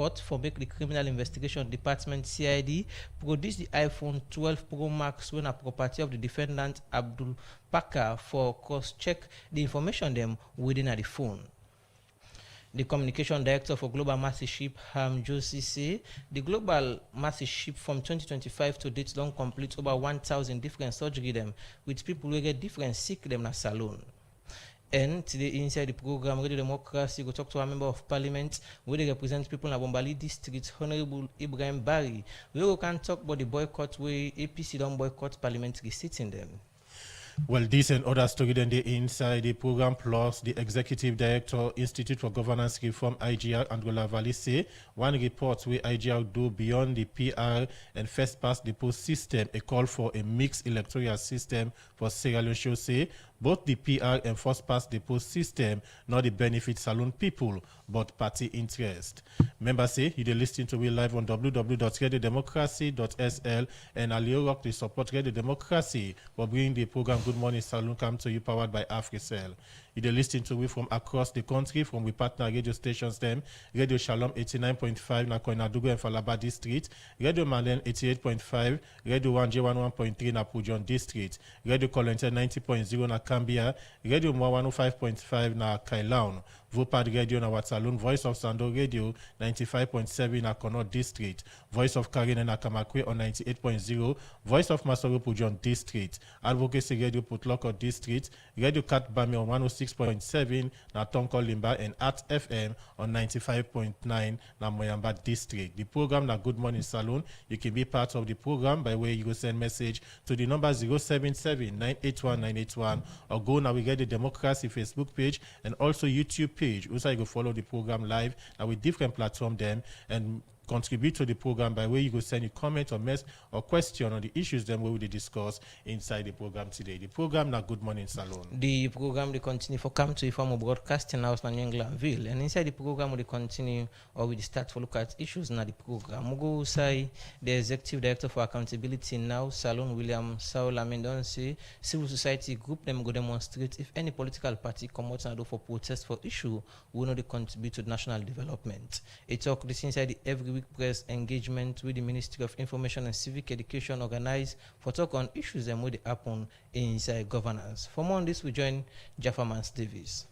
boycott for make the Criminal Investigation Department CID produce the iPhone 12 Pro Max when a property of the defendant Abdul Pakar for cross-check the information them within the phone. The communication director for Global Mastership, Ham Josie, say the Global Mastership from 2025 to date don't complete over 1,000 different surgery them with people who get different sick them na salon. And today inside the program, Radio Democracy, we talk to a member of parliament where they represent people in Bombali district, Honorable Ibrahim Barry. We can talk about the boycott where APC don't boycott parliamentary sitting them. Well, this and other story then they inside the program, plus the Executive Director, Institute for Governance Reform, IGR, Androla Valley, say one report where IGR do beyond the PR and first past the post system, a call for a mixed electoral system for Sierra Leone show say both the PR and first past the post system not the benefit saloon people, but party interest. Members say you listen to me live on www.radiodemocracy.sl and Alio Rock they support Radio Democracy for bringing the program Good Morning Saloon come to you powered by AfriCell. You listen to me from across the country from we partner radio stations them Radio Shalom 89.5 na Koinadugu and Falaba District, Radio Malen 88.5, Radio 1J11.3 na Pujon District, Radio Kolente 90.0 na Cambia, Radio Mwa 105.5 na Kailaun, Vopad Radio na Watsalun, Voice of Sando Radio 95.7 na Kono District, Voice of Karine na Kamakwe on 98.0, Voice of Masoro Pujon District, Advocacy Radio Putloko District, Radio Kat Bami on 106.7 na Tonko Limba and Art FM on 95.9 na Moyamba District. The program na Good Morning Saloon. You can be part of the program by way you go send message to the number 077-981-981 or go now we get the Democracy Facebook page and also YouTube page. Also you go follow the program live and with different platform them and contribute to the program by way you go send a comment or mess or question on the issues then we will discuss inside the program today. The program na Good Morning Saloon. The program they continue for come to you from a broadcasting house in Englandville, and inside the program we continue or we start to look at issues in the program. We go say the Executive Director for Accountability now, Salon William Saul Amendonsi, civil society group them go demonstrate if any political party come out and do for protest for issue will not contribute to national development. It talk this inside the every week press engagement with the Ministry of Information and Civic Education organized for talk on issues that would happen inside governance. For more on this, we join Jaffa Davis.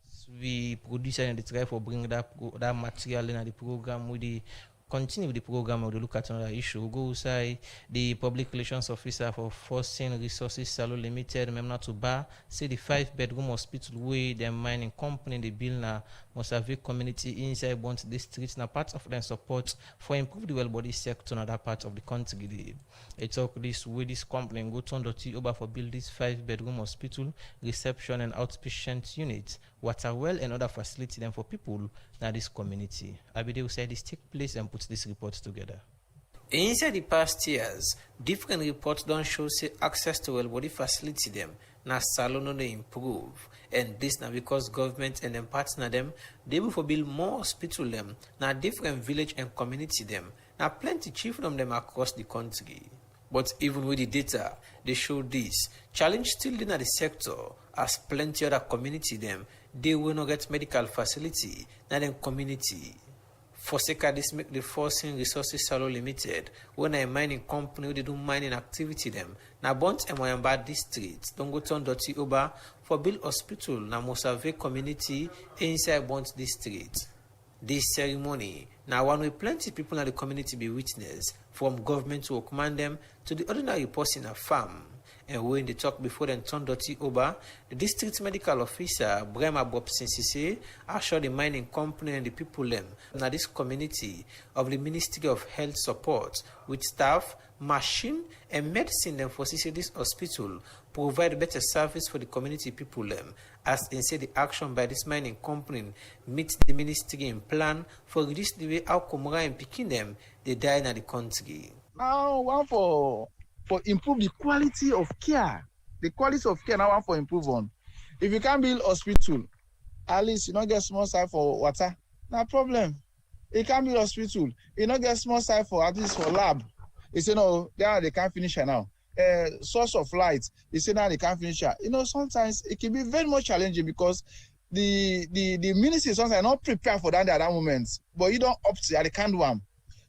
As we produce and try for bring that material in the program with the continue with the program or look at another issue. We'll go say the public relations officer for Forcing Resources Salo Limited, Memna Tuba, say the 5-bedroom hospital way their mining company the bill na must have a community inside Bont district na part of their support for improve the well body sector in other parts of the country. It talk this way this company go turn dirty over for build this 5-bedroom hospital, reception and outpatient units, water well and other facility them for people na this community. Abide will say this take place and put this report together. Inside the past years, different reports don't show say access to well body facility them na salon they improve, and this now because government and them partner them they will for build more hospital them na different village and community them na plenty chief from them across the country. But even with the data, they show this challenge still in the sector as plenty other community them they will not get medical facility na them community. For sake this make the Forcing Resources Salo Limited, when a mining company they do mining activity them, na Bont and Moyamba district, don't go turn dirty over for build hospital na Mosave community inside Bont district. This ceremony now one way plenty people in the community be witness, from government to command them to the ordinary person a farm. And when they talk before then turn dirty over, the district medical officer, Brema Bob Sensise, assured the mining company and the people them now this community of the Ministry of Health support with staff, machine and medicine them for this hospital provide better service for the community people them, as instead the action by this mining company meets the ministry in plan for reduce the way how Komora and picking them they die in the country. Now one for improve the quality of care. The quality of care now one for improve on. If you can't build hospital, at least you don't get small side for water. No problem. You can't build hospital. You don't get small side for at least for lab. You say no, they can't finish it now. source of light. They say now they can't finish it. You know, sometimes it can be very much challenging because the ministry sometimes not prepared for that at that moment, but you don't opt to they can't do them.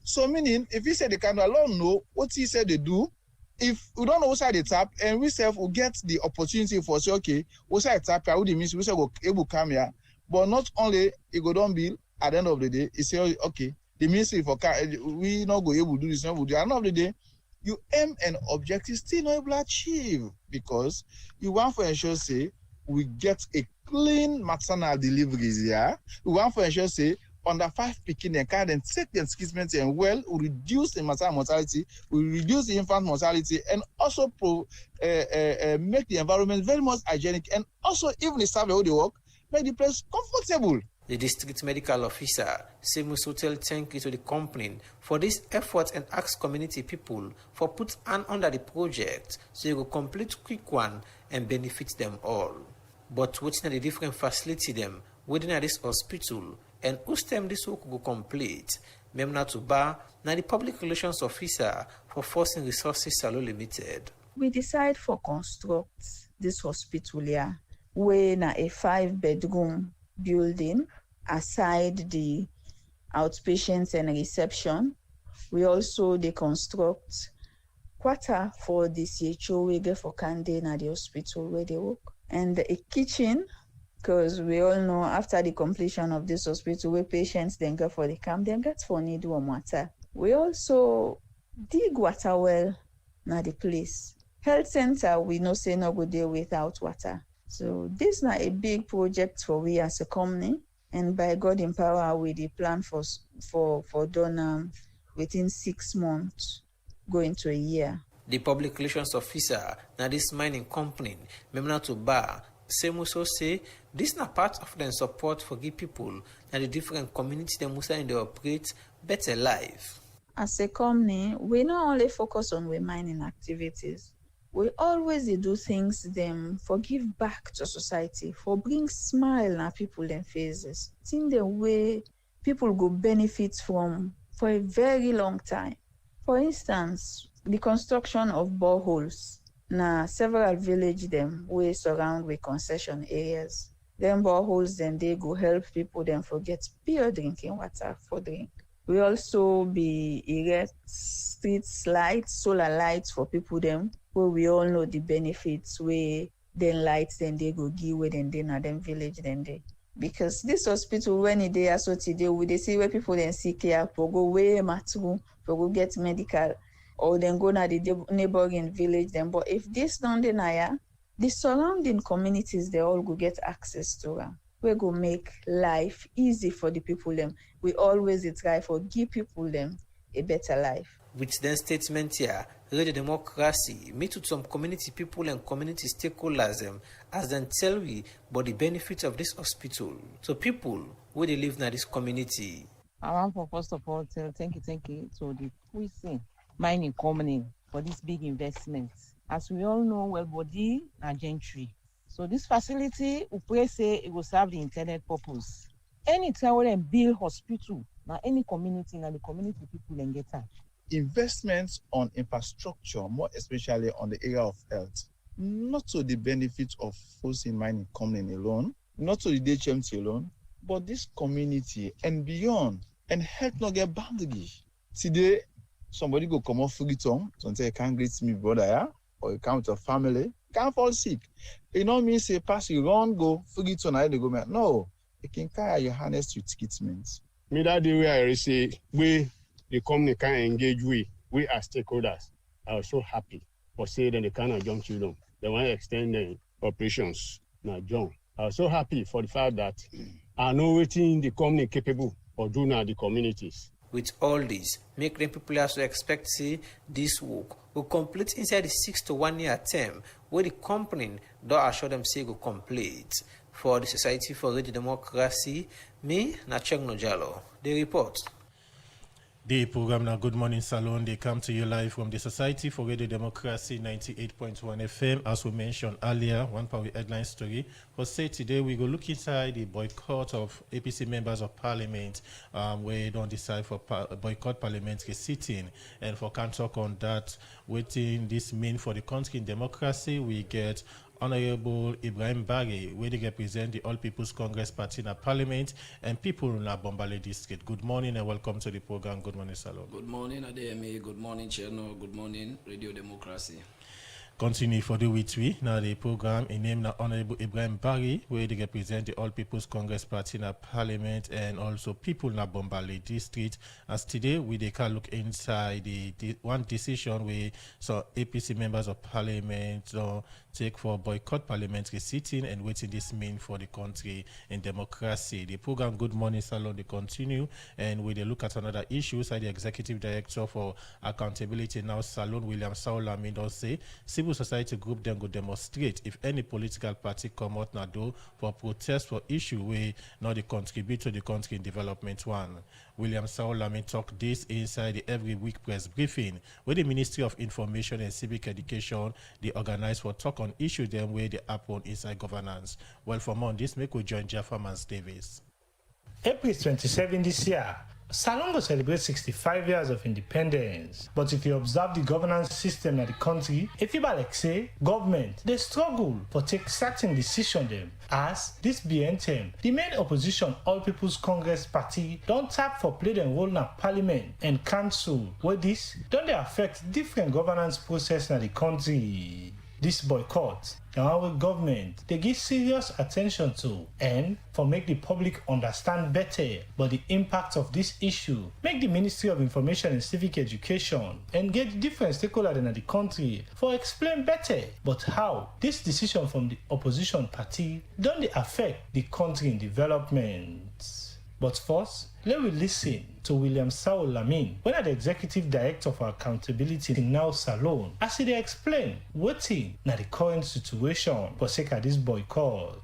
So meaning, if you say they can't do, alone know what he said they do. If we don't know what side they tap, and we self will get the opportunity for say, okay, what side tap here, what the means we say go able come here. But not only it go down bill at the end of the day, it say okay, the ministry for we not go able to do this, not will do. At the end of the day, you aim an objective still not able to achieve because you want for ensure say we get a clean maternal deliveries here. We want for ensure say under 5 picking and kind and take the engagement and well, we reduce the maternal mortality, we reduce the infant mortality, and also make the environment very much hygienic, and also even the staff where they work, make the place comfortable. The district medical officer, Seamus Hotel, thank you to the company for this effort and ask community people for put hand under the project so you will complete quick one and benefit them all. But what's the different facility them within this hospital and whose time this work will complete? Memna Tuba, now the public relations officer for Forcing Resources Salo Limited. We decide for construct this hospital here, where na a 5-bedroom building aside the outpatients and reception. We also deconstruct quarter for the CHO we get for Kande na the hospital where they work, and a kitchen, because we all know after the completion of this hospital where patients then go for the camp, then get for need warm water. We also dig water well na the place. Health center we know say no go there without water. So this is not a big project for we as a company, and by God empower we the plan for done within 6 months, going to a year. The public relations officer now this mining company, Memna Tuba, Semuso say this na part of their support for give people and the different communities they must in they operate better life. As a company, we not only focus on we mining activities. We always do things them for give back to society, for bring smile on people and faces. It's in the way people go benefit from for a very long time. For instance, the construction of boreholes. Na several village them we surround with concession areas. Them boreholes then they go help people then forget pure drinking water for drink. We also be erect street lights, solar lights for people them where we all know the benefits where then lights then they go give where then they na them village then they. Because this hospital when it they so today we they see where people then seek care for go way matru for go get medical or then go na the neighboring village then. But if this don't deny the surrounding communities they all go get access to them. We go make life easy for the people them. We always try for give people them a better life. With the statement here, Radio Democracy meet with some community people and community stakeholders them as then tell we about the benefits of this hospital. So people where they live in this community. I want for first of all thank you to the Puissing mining company for this big investment. As we all know, well body and gentry. So this facility, we pray say it will serve the intended purpose. Anytime we build hospital, now any community, now the community people can get that. Investments on infrastructure, more especially on the area of health, not to the benefit of Forcing mining company alone, not to the DHMT alone, but this community and beyond, and help not get boundaries. Today, somebody go come off free tongue, so say, can't greet me brother, yeah? Or you come with a family, can't fall sick. You know me say pass you run go free tongue, I go man. No, you can carry your harness with treatments. Me that the way I say we the company can engage we as stakeholders. I was so happy for saying that they cannot jump children. They want to extend the operations. Now, John, I was so happy for the fact that I know what the company capable of doing at the communities. With all this, make them people also expect see this work will complete inside the 6 to 1 year term where the company don't assure them say will complete. For the Society for Radio Democracy, me, Nacheng Nojalo, the report. The program now, Good Morning Salon, they come to you live from the Society for Radio Democracy 98.1 FM. As we mentioned earlier, one power headline story. For say today, we go look inside the boycott of APC members of parliament, where they don't decide for boycott parliamentary sitting. And for can talk on that, waiting this mean for the country in democracy, we get Honorable Ibrahim Bari, where they represent the All People's Congress Party in a Parliament and people in the Bombale district. Good morning and welcome to the program. Good morning, Salon. Good morning, ADMA. Good morning, Channel. Good morning, Radio Democracy. Continue for the week now the program in name now Honorable Ibrahim Bari, where they represent the All People's Congress Party in a Parliament and also people in the Bombale district. As today we can look inside the one decision where so APC members of Parliament take for boycott parliamentary sitting and waiting this mean for the country in democracy. The program Good Morning Salon they continue and we look at another issue. So the Executive Director for Accountability now Salon William Saulami does say civil society group then go demonstrate if any political party come out now do for protest for issue where now they contribute to the country in development one. William Saulami talk this inside the every week press briefing where the Ministry of Information and Civic Education they organize for talk on issue them where they happen inside governance. Well, for more on this, make we join Jaffa Mans Davis. April 27 this year, Salon will celebrate 65 years of independence. But if you observe the governance system in the country, if you like say, government, they struggle for take certain decision them. As this BNTM, the main opposition All People's Congress Party don't tap for play their role in parliament and council, where this don't they affect different governance process in the country. This boycott, our government, they give serious attention to and for make the public understand better but the impact of this issue, make the Ministry of Information and Civic Education and get different stakeholders in the country for explain better but how this decision from the opposition party don't they affect the country in development. But first, let me listen to William Saul Lamin, one of the Executive Director for Accountability in Now Salon, as he explain what's in the current situation for sake of this boycott.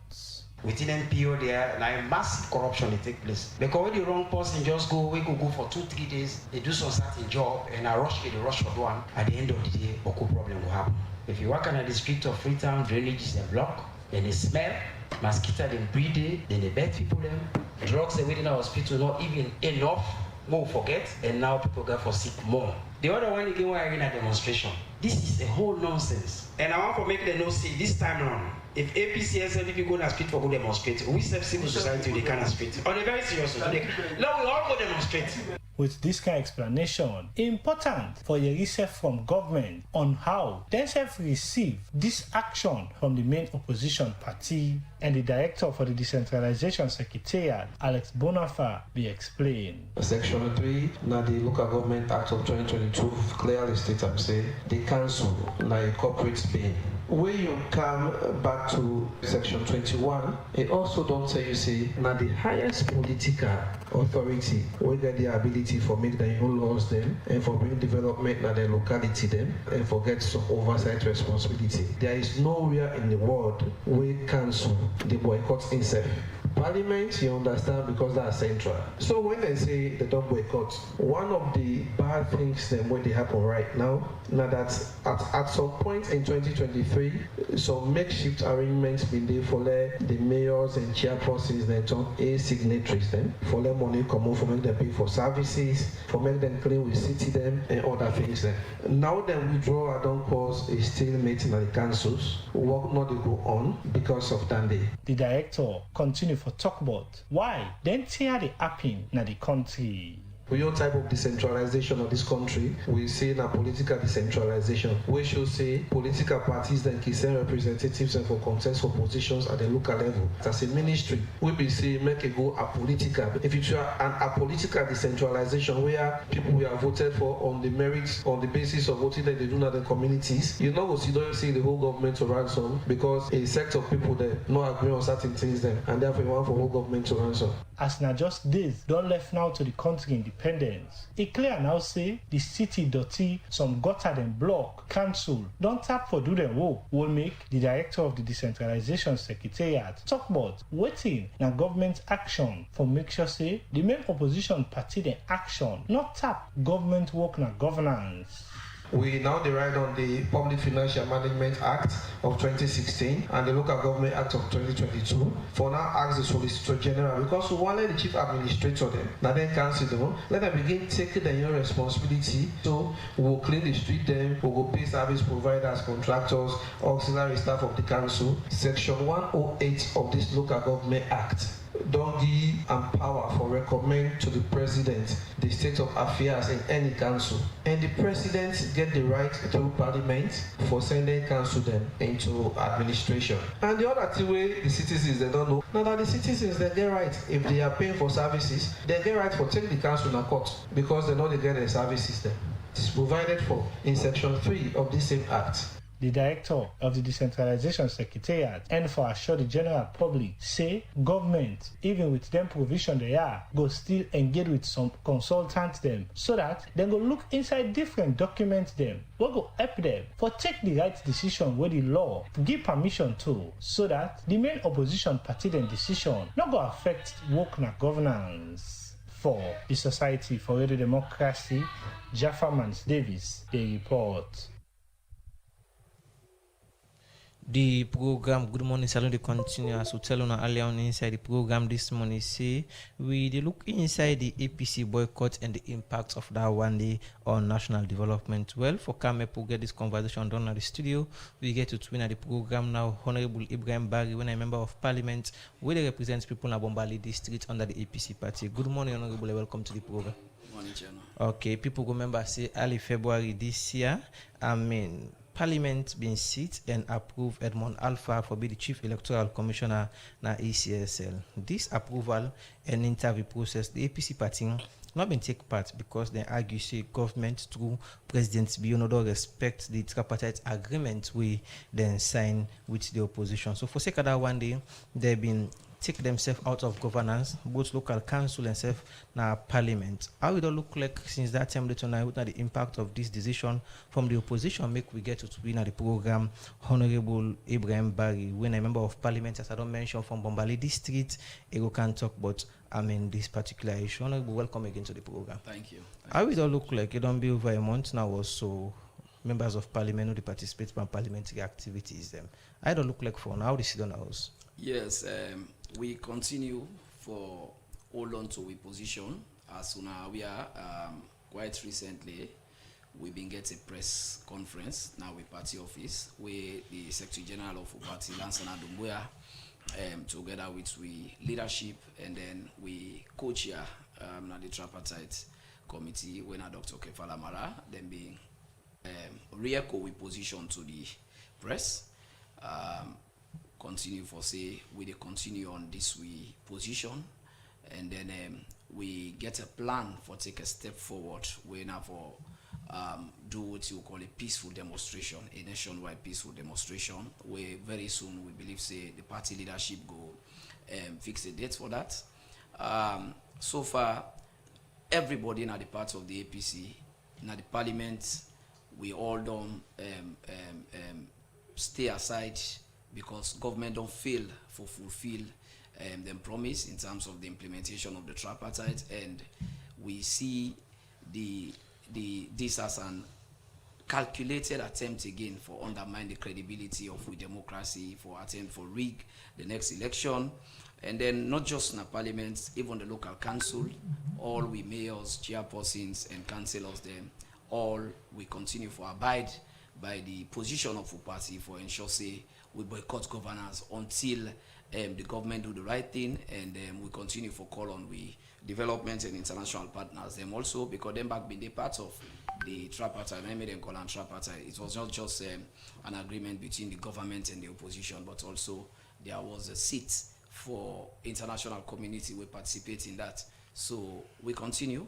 Within NPO there, like massive corruption they take place. Because when the wrong person just go for 2-3 days, they do some certain job and I rush for one. At the end of the day, a problem will happen. If you work in a district of Freetown, drainage is a block, then they smell, mosquito then breed it, then they bed people them. Drugs they wait in our hospital not even enough, more forget, and now people get for sick more. The other one again why in a demonstration. This is a whole nonsense. And I want to make them know see this time around. If APC and SLP go and speak for go demonstrate, we serve civil society they can speak. On a very serious note. Now we all go demonstrate. With this kind of explanation, important for your research from government on how they have received this action from the main opposition party and the director for the Decentralization Secretariat, Alex Bonafa, be explained. Section 3, now the Local Government Act of 2022 clearly states and say the council now a corporate Spain. When you come back to section 21, it also don't tell you say now the highest political authority will get the ability for make their own laws them and for bring development na their locality them and forget some oversight responsibility. There is nowhere in the world where council the boycott itself. Parliament, you understand, because that's central. So when they say they don't boycott, one of the bad things then when they happen right now that at some point in 2023, some makeshift arrangements been there for the mayors and chairpersons then talk signatories then for them money come out for make them pay for services, for make them clean with city them and other things then. Now the withdrawal don't cause a stalemate in the councils. Work not to go on because of that day. The director continued for talk about why then tear the happen in the country. For your type of decentralization of this country, we say na political decentralization. We should say political parties that can send representatives and for contest for positions at the local level. As a ministry, we be say make it go apolitical. If it's an apolitical decentralization where people we are voted for on the merits, on the basis of voting that they do in the communities, you know, you don't see the whole government to ransom because a sect of people that not agree on certain things then, and therefore you want for whole government to ransom. As not just this, don't left now to the country in independence. E clear now say the city dirty, some gutter dem block, council don tap for do dem work, will make the director of the decentralization secretariat talk about wetin na government action for make sure say the main opposition party dem action not tap government work na governance. We now deride on the Public Financial Management Act of 2016 and the Local Government Act of 2022 for now ask the Solicitor General, because we want let the Chief Administrator them, now then cancel them, let them begin taking their own responsibility. So we will clean the street them, we will pay service providers, contractors, auxiliary staff of the council. Section 108 of this Local Government Act don't give and power for recommend to the president the state of affairs in any council, and the president get the right through parliament for sending council them into administration. And the other thing way the citizens they don't know now that the citizens they get right if they are paying for services, they get right for take the council to court because they know they get the services there. It is provided for in section 3 of this same act. The director of the decentralization secretariat and for assure the general public say government, even with them provision they are, go still engage with some consultants them so that they go look inside different documents them, we go help them for take the right decision where the law give permission to, so that the main opposition party them decision not go affect work na governance. For the Society for Radio Democracy, Jaffa Mans Davis, they report. The program Good Morning Salon they continue as we tell on earlier on inside the program this morning. Say we they look inside the APC boycott and the impact of that one day on national development. Well, for Kame to get this conversation done at the studio, we get to twin at the program now. Honorable Ibrahim Barry, when a member of Parliament, where they represent people in Bombali district under the APC party. Good morning, Honorable. Welcome to the program. Good morning, Chairman. Okay, people remember say early February this year. Parliament been sit and approve Edmond Alpha for be the Chief Electoral Commissioner na ECSL. This approval and interview process, the APC party not been take part because they argue say government through President Bionodo respect the tripartite agreement we then sign with the opposition. So for sake of that one day, they've been take themselves out of governance, both local council and self now parliament. How it all look like since that time later now, what are the impact of this decision from the opposition make we get to win at the program. Honorable Ibrahim Barry, when a member of parliament, as I don't mention from Bombali district, Ego can talk about this particular issue. Honorable, welcome again to the program. Thank you. How it all look like it don't be over a month now or so. Members of parliament who participate in parliamentary activities them. I don't look like for now this is on house. Yes, we continue for hold on to a position as soon as we are quite recently we've been getting a press conference now with party office where the Secretary General of party Lansana Dumbuya together with we leadership and then we co-chair the tripartite committee when Dr. Kefala Mara then being re-echo we position to the press. Continue for say we continue on this we position and then we get a plan for take a step forward we now for do what you call a peaceful demonstration, a nationwide peaceful demonstration where very soon we believe say the party leadership go fix a date for that. So far everybody in the part of the APC in the parliament we all don't stay aside because government don't fail for fulfill them promise in terms of the implementation of the tripartite, and we see this as an calculated attempt again for undermine the credibility of we democracy, for attempt for rig the next election, and then not just in the parliament, even the local council, all we mayors, chairpersons, and councillors, then all we continue for abide by the position of the party for ensure say we boycott governance until the government do the right thing, and we continue for call on we development and international partners them also because them back been the part of the tripartite. I made them call on tripartite. It was not just an agreement between the government and the opposition, but also there was a seat for international community we participate in that. So we continue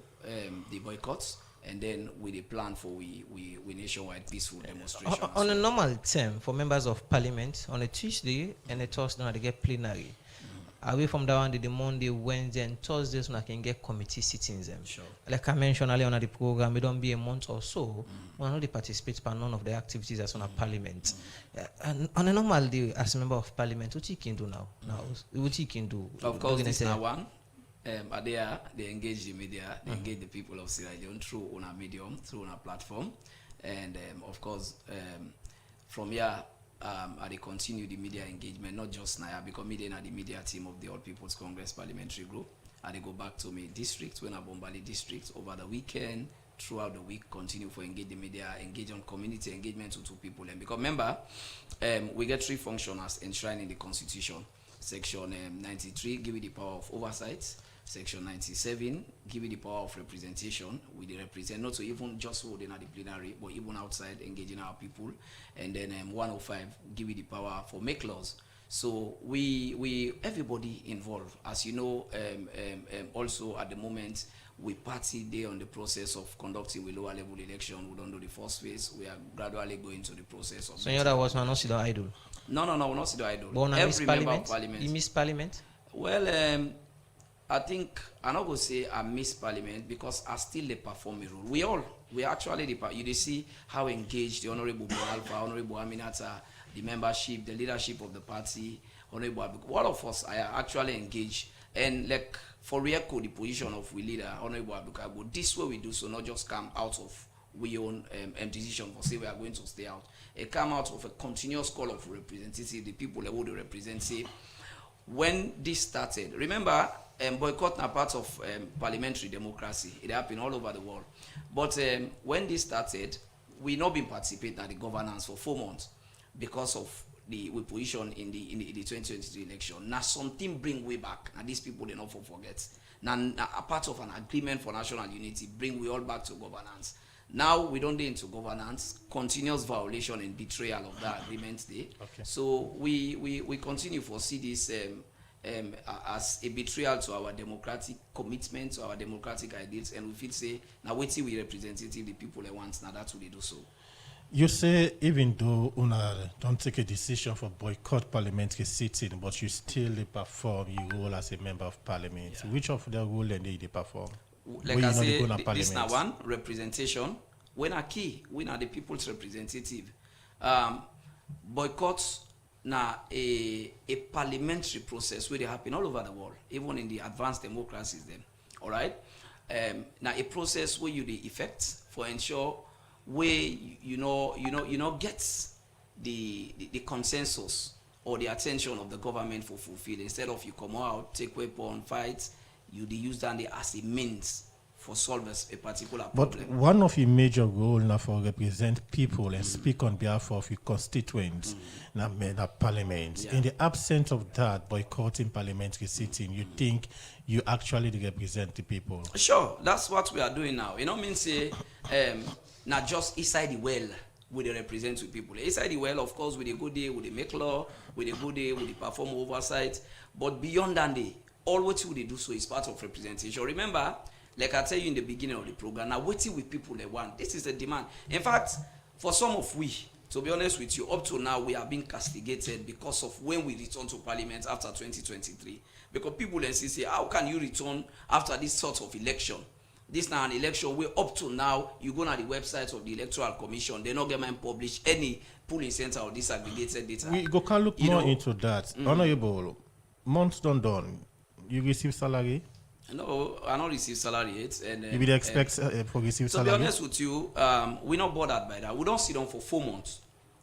the boycotts. And then with a plan for we nationwide peaceful demonstration. On a normal term for members of parliament, on a Tuesday and a Thursday, they get plenary. Away from that one, the Monday, Wednesday, and Thursdays, when I can get committee sittings. Sure. Like I mentioned earlier on the program, it don't be a month or so. When not participate in none of the activities as on a parliament. And on a normal day, as a member of parliament, what you can do now? What you can do? Of course, this now one. They engage the media, they engage the people of Sierra Leone through on a medium, through on a platform, and of course, from here, they continue the media engagement, not just Naya, because media are the media team of the All People's Congress Parliamentary Group, and they go back to me district, when I Bombali district over the weekend, throughout the week, continue for engage the media, engage on community engagement with people, and because remember, we get 3 functions as enshrined in the Constitution. Section 93 give you the power of oversight. Section 97 give you the power of representation. We represent not so even just holding at the plenary, but even outside engaging our people. And then 105 give you the power for make laws. So we everybody involved. As you know, also at the moment we party there on the process of conducting a lower level election. We don't do the first phase. We are gradually going to the process of. So in other words, we are not sit down idle. No, we're not sit down idle. But every member of parliament. You miss parliament? Well, I think I'm not going to say I miss parliament because I still perform a role. We actually, you see how engaged the Honorable Alpha, Honorable Aminata, the membership, the leadership of the party, Honorable Abuko. All of us are actually engaged. And like for real, the position of we leader, Honorable Abuko, this way we do so, not just come out of we own decision for say we are going to stay out. It come out of a continuous call of representative, the people who they represent. Say, when this started, remember, boycott na part of parliamentary democracy. It happened all over the world. But when this started, we not been participating in the governance for 4 months because of the position in the 2023 election. Now something bring way back, and these people they not forget. Now a part of an agreement for national unity bring we all back to governance. Now we don't get into governance, continuous violation and betrayal of that agreement there. Okay. So we continue to see this as a betrayal to our democratic commitment, to our democratic ideals, and we feel say now wait till we representative the people they want, now that's what they do so. You say even though una don't take a decision for boycott parliamentary sitting, but you still perform your role as a member of parliament. Yeah. Which of the role they perform? Like I say, this now one representation. When a key, we are the people's representative. Boycotts na a parliamentary process where they happen all over the world, even in the advanced democracies. Then, all right. Now a process where you the effects for ensure where you know gets the consensus or the attention of the government for fulfill. Instead of you come out, take weapon, fight. You use that as a means for solve a particular problem. But one of your major goals now for represent people and speak on behalf of your constituents now parliament. Yeah. In the absence of that, boycotting parliamentary sitting, you think you actually represent the people? Sure, that's what we are doing now. You know, mean say not just inside the well we they represent with people. Inside the well, of course, with a good day, with the make law, with a good day, with the perform oversight. But beyond that day, all what they do so is part of representation. Remember, like I tell you in the beginning of the program, now waiting with people they want. This is the demand. In fact, for some of we, to be honest with you, up to now we are being castigated because of when we return to parliament after 2023. Because people then say, how can you return after this sort of election? This now an election where up to now you go on the website of the Electoral Commission, they not get publish any polling center or disaggregated data. We can look more into that. Honorable, months done. You receive salary? No, I don't receive salary yet. And you would expect for receive salary? To be honest with you, we're not bothered by that. We don't sit down for 4 months.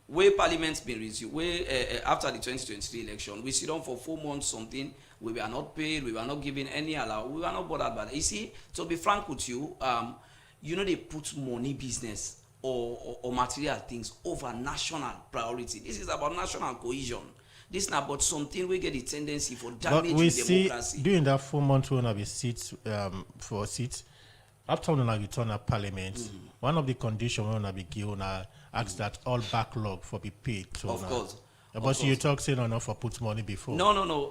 Where Parliament's been resumed, where after the 2023 election, we sit down for 4 months something. We were not paid. We were not given any allowance. We were not bothered by that. You see, to be frank with you, they put money business or material things over national priority. This is about national cohesion. This is not about something we get a tendency for damaging democracy. See, during that 4 months when we seats for seats, after we return to parliament, one of the conditions when we give ask that all backlog for be paid. So of course. But you talk saying enough for put money before. No.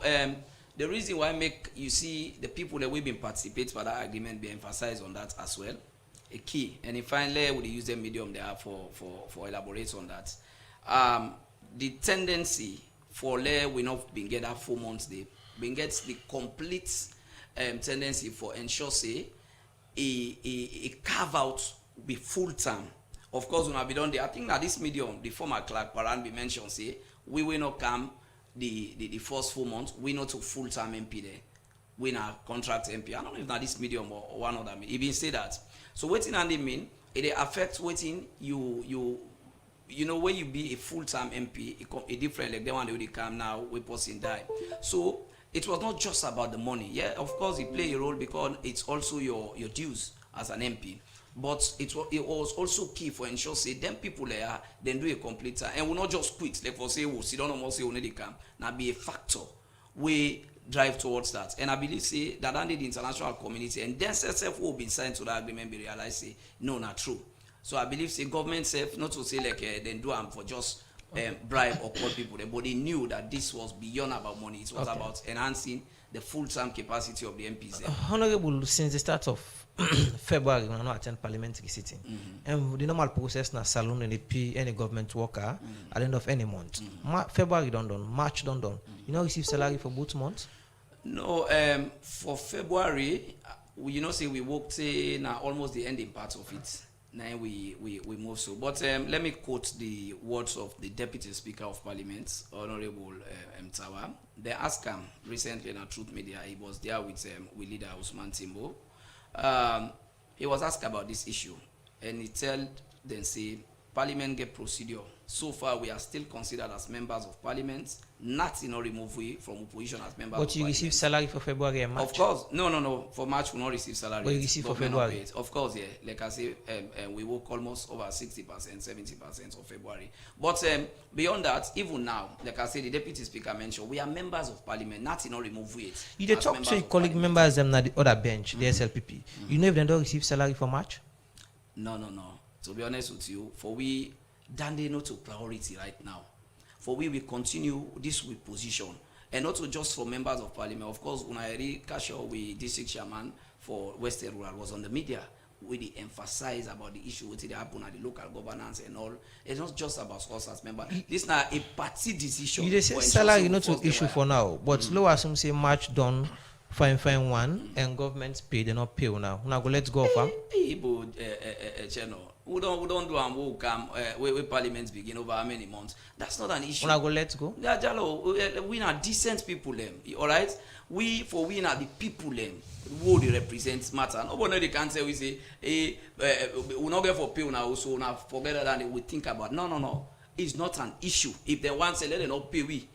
The reason why you see the people that we've been participating for that agreement be emphasized on that as well. A key. And finally we use the medium there for elaborate on that. The tendency for le we not been get that 4 months they been get the complete tendency for ensure say a carve out be full time. Of course, when I be done there, I think that this medium, the former Clark Paran be mentioned say we will not come the first 4 months, we not to full time MP there. We not contract MP. I don't know if that this medium or one of them. He been say that. So waiting and they mean it affects waiting you know when you be a full-time MP, a different like the one they come now we person die. So it was not just about the money. Yeah, of course it play a role because it's also your dues as an MP. But it was also key for ensure say them people there then do a complete time and will not just quit like for say we sit down almost say we need to come now be a factor we drive towards that. And I believe say that under the international community and then self will be signed to that agreement be realized say no not true. So I believe say government self not to say like then do them for just bribe or call people there, but they knew that this was beyond about money. It was about enhancing the full-time capacity of the MPs there. Honorable, since the start of February, when I attend parliamentary sitting, and the normal process na saloon and pay any government worker at the end of any month. February done, March done. You know, receive salary for both months? No, for February, we say we worked now almost the ending part of it. Now we move so. But let me quote the words of the Deputy Speaker of Parliament, Honorable Mtawa. They asked him recently in a Truth Media. He was there with leader Usman Timbo. He was asked about this issue, and he told them say Parliament get procedure. So far, we are still considered as members of Parliament, not in a remove way from opposition as members. But you receive salary for February and March? Of course, no. For March, we not receive salary. But you receive for February? Of course, yeah. Like I say, we work almost over 60%, 70% of February. But beyond that, even now, like I say, the Deputy Speaker mentioned, we are members of Parliament, not in a remove way. You talk to your colleague members them na the other bench, the SLPP. You know if they don't receive salary for March? No. To be honest with you, for we. Then they not a priority right now. For we continue this with position. And not just for members of Parliament. Of course, Unairi Kasho, we district chairman for Western Rural, was on the media. We emphasize about the issue what happen at the local governance and all. It's not just about us as members. This is not a party decision. You say salary not an issue for now, but low assume say March done. Fine one and government pay they not pay now. Now go let's go fam. People we don't do and we'll come where parliaments begin over how many months. That's not an issue. Now go let's go. Yeah, Jalo, we are decent people them. Alright? We are the people them who they represent matter. Nobody they can say we say we not get for pay now so now forget that we think about. No. It's not an issue. If they want to let them not pay we.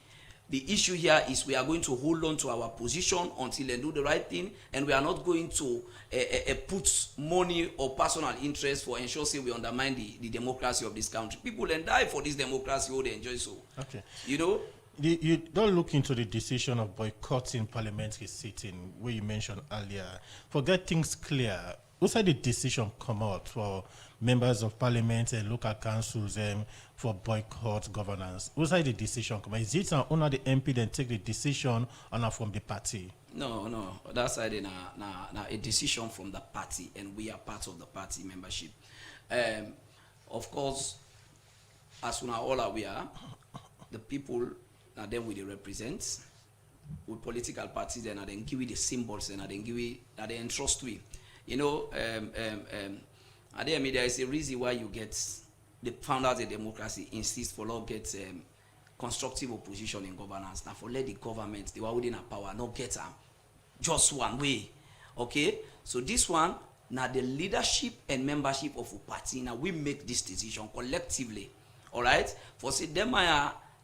The issue here is we are going to hold on to our position until they do the right thing, and we are not going to put money or personal interest for ensure say we undermine the democracy of this country. People then die for this democracy, what they enjoy so. Okay. You know? You don't look into the decision of boycotting parliamentary sitting, where you mentioned earlier. For get things clear, what's the decision come out for members of parliament and local councils for boycott governance? What's the decision come out? Is it only the MP then take the decision or not from the party? No. That's a decision from the party, and we are part of the party membership. Of course, as we are all aware, the people now then we represent with political parties, and then give you the symbols, and then give you that they entrust we. You know, at the end, there is a reason why you get the founders of democracy insist for law get constructive opposition in governance. Now for let the government, they were within a power, not get just one way. Okay? So this one, now the leadership and membership of a party, now we make this decision collectively. All right? For say them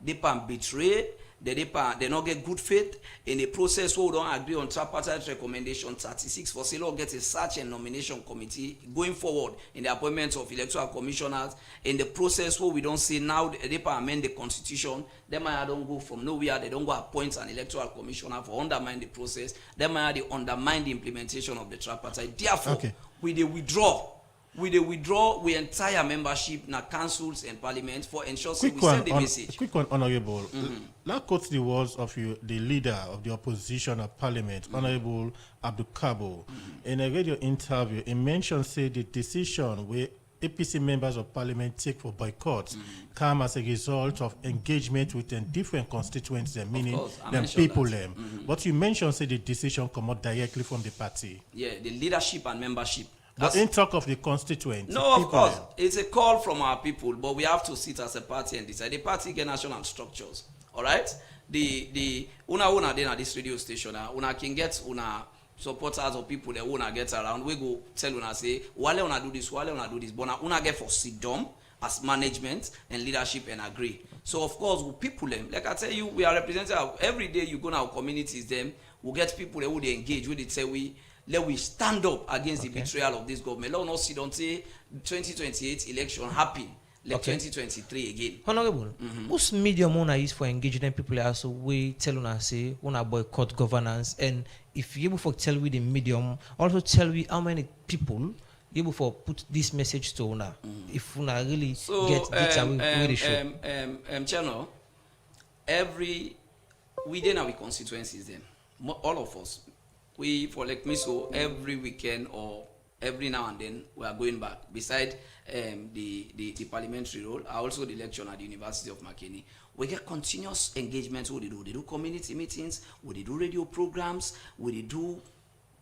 they can betray, they not get good faith in the process where we don't agree on tripartite recommendation 36 for say law get a search and nomination committee going forward in the appointment of electoral commissioners in the process where we don't say now they amend the constitution. Them don't go from nowhere, they don't go appoint an electoral commissioner for undermine the process. Them they undermine the implementation of the tripartite. Therefore, we withdraw we entire membership na councils and parliament for ensuring we send the message. Quick one, Honorable. Now quote the words of the leader of the opposition of parliament, Honorable Abdul Kabo. In a radio interview, he mentioned say the decision where APC members of parliament take for boycotts come as a result of engagement with different constituents, meaning them people them. But you mentioned say the decision come out directly from the party. Yeah, the leadership and membership. But in talk of the constituents. No, of course. It's a call from our people, but we have to sit as a party and decide. The party get national structures. All right? The una then at this radio station, una can get una supporters or people that una get around. We go tell una say, wale una do this, but una get for sit down as management and leadership and agree. So of course, we people them. Like I tell you, we are represented every day. You go to our communities, them we get people that would engage. We say let we stand up against the betrayal of this government. Let us not sit on say 2028 election happen. Like 2023 again. Honorable, whose medium una use for engaging people also we tell una say una boycott governance, and if you able for tell we the medium, also tell we how many people you able for put this message to una if una really get data we really show. Channel, we then our constituencies then. All of us. We for like me so every weekend or every now and then we are going back. Beside the parliamentary role, also the lecture at the University of Makeni. We get continuous engagement. What they do? They do community meetings. They do radio programs. They do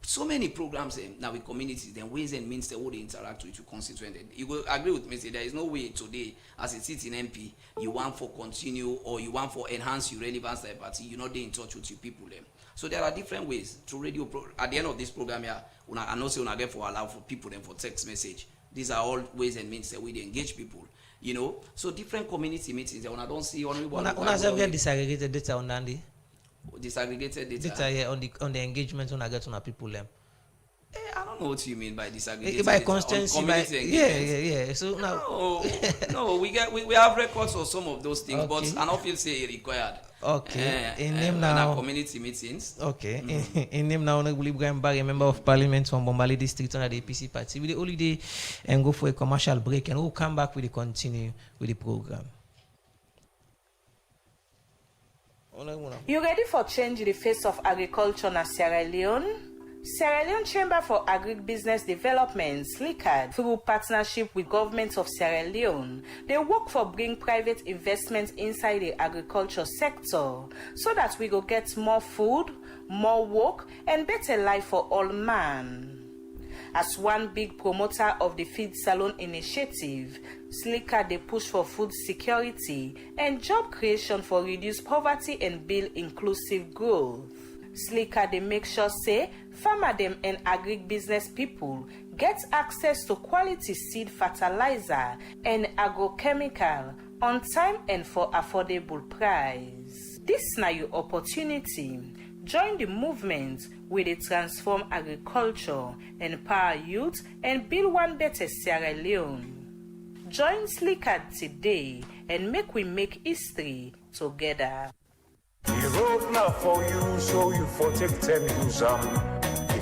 so many programs now with communities. Then ways and means that they interact with your constituent. You will agree with me. Say there is no way today, as a sitting MP, you want for continue or you want for enhance your relevance to the party. You're not in touch with your people. Then. So there are different ways to radio. At the end of this program here, I know say una get for allow for people then for text message. These are all ways and means that we engage people. You know, so different community meetings. When I don't see only one. Una get disaggregated data on Nandi. Disaggregated data. Data here on the engagement when I get on people them. I don't know what you mean by disaggregated by data. constancy, yeah. So now, no, we have records of some of those things, but I don't feel say it required. Okay. In name now, community meetings. Okay. In name now, Honorable Ibrahim Barry, a member of Parliament from Bombali District under the APC party. We the holiday and go for a commercial break, and we'll come back with the continue with the program. You ready for change the face of agriculture in Sierra Leone? Sierra Leone Chamber for Agribusiness Development, SLICAD, through partnership with government of Sierra Leone, they work for bring private investment inside the agriculture sector so that we go get more food, more work, and better life for all man. As one big promoter of the Feed Salon initiative, SLICAD they push for food security and job creation for reduce poverty and build inclusive growth. SLICAD they make sure say farmer them and agribusiness people get access to quality seed fertilizer and agrochemical on time and for affordable price. This na your opportunity. Join the movement with a transform agriculture, empower youth and build one better Sierra Leone. Join SLICAD today and make history together. The road now for you, so you for take 10 use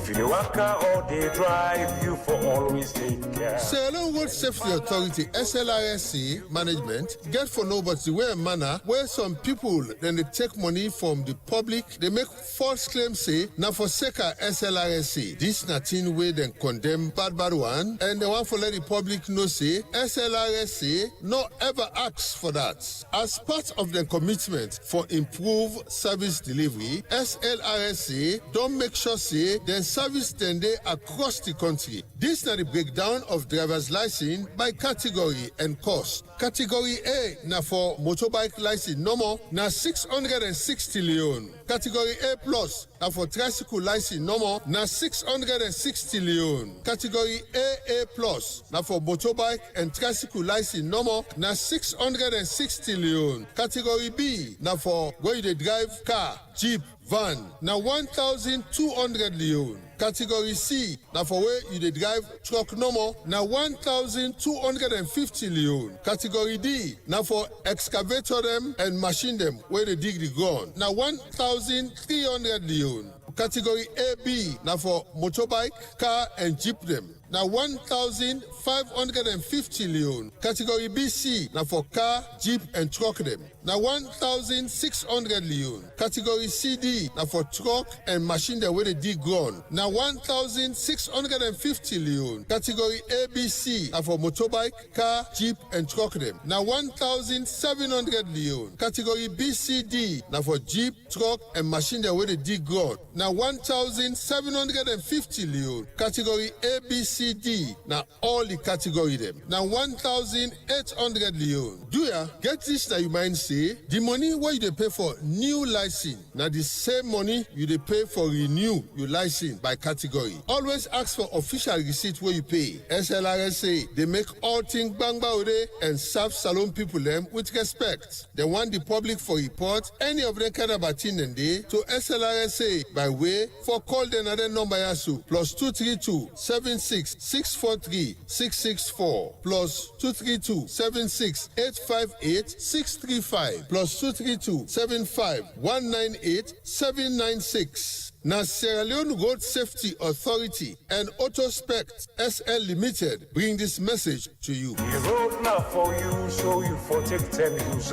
If you work or they drive, you for always take care. Sierra Leone Road Safety Authority (SLRSC) management get for know but the way and manner where some people then they take money from the public, they make false claims say now for seka SLRSC. This nothing way then condemn bad one, and they want to let the public know say SLRSC no ever asks for that. As part of their commitment for improved service delivery, SLRSC don't make sure say then service then they across the country. This is the breakdown of driver's license by category and cost. Category A na for motorbike license normal na 660 leon. Category A plus na for tricycle license normal na 660 leon. Category AA plus na for motorbike and tricycle license normal na 660 leon. Category B na for where you drive car, jeep, van na 1,200 leon. Category C na for where you drive truck normal na 1,250 leon. Category D na for excavator them and machine them where they dig the ground na 1,300 leon. Category AB na for motorbike, car and jeep them na 1,550 loan. Category BC na for car, jeep and truck them, na 1,600 loan. Category CD na for truck and machine them wey dey dig ground, na 1,650 loan. Category ABC na for motorbike, car, jeep and truck them, na 1,700 loan. Category BCD na for jeep, truck and machine them wey dey dig ground, na 1,750 loan. Category ABCD na all the category them, na 1,800 loan. Do ya get this that you mind say the money wey you dey pay for new license na the same money you dey pay for renew your license by category. Always ask for official receipt where you pay. SLRSA they make all things bangba ode and serve salon people them with respect. They want the public for report any of them kind of thing and they to SLRSA by way for call the another number yasu +232 76 643 664 +232 76 858 635 +232 75 198 796. Now, Sierra Leone Road Safety Authority and Autospect SL Limited bring this message to you. The road not for you, so you for take 10 use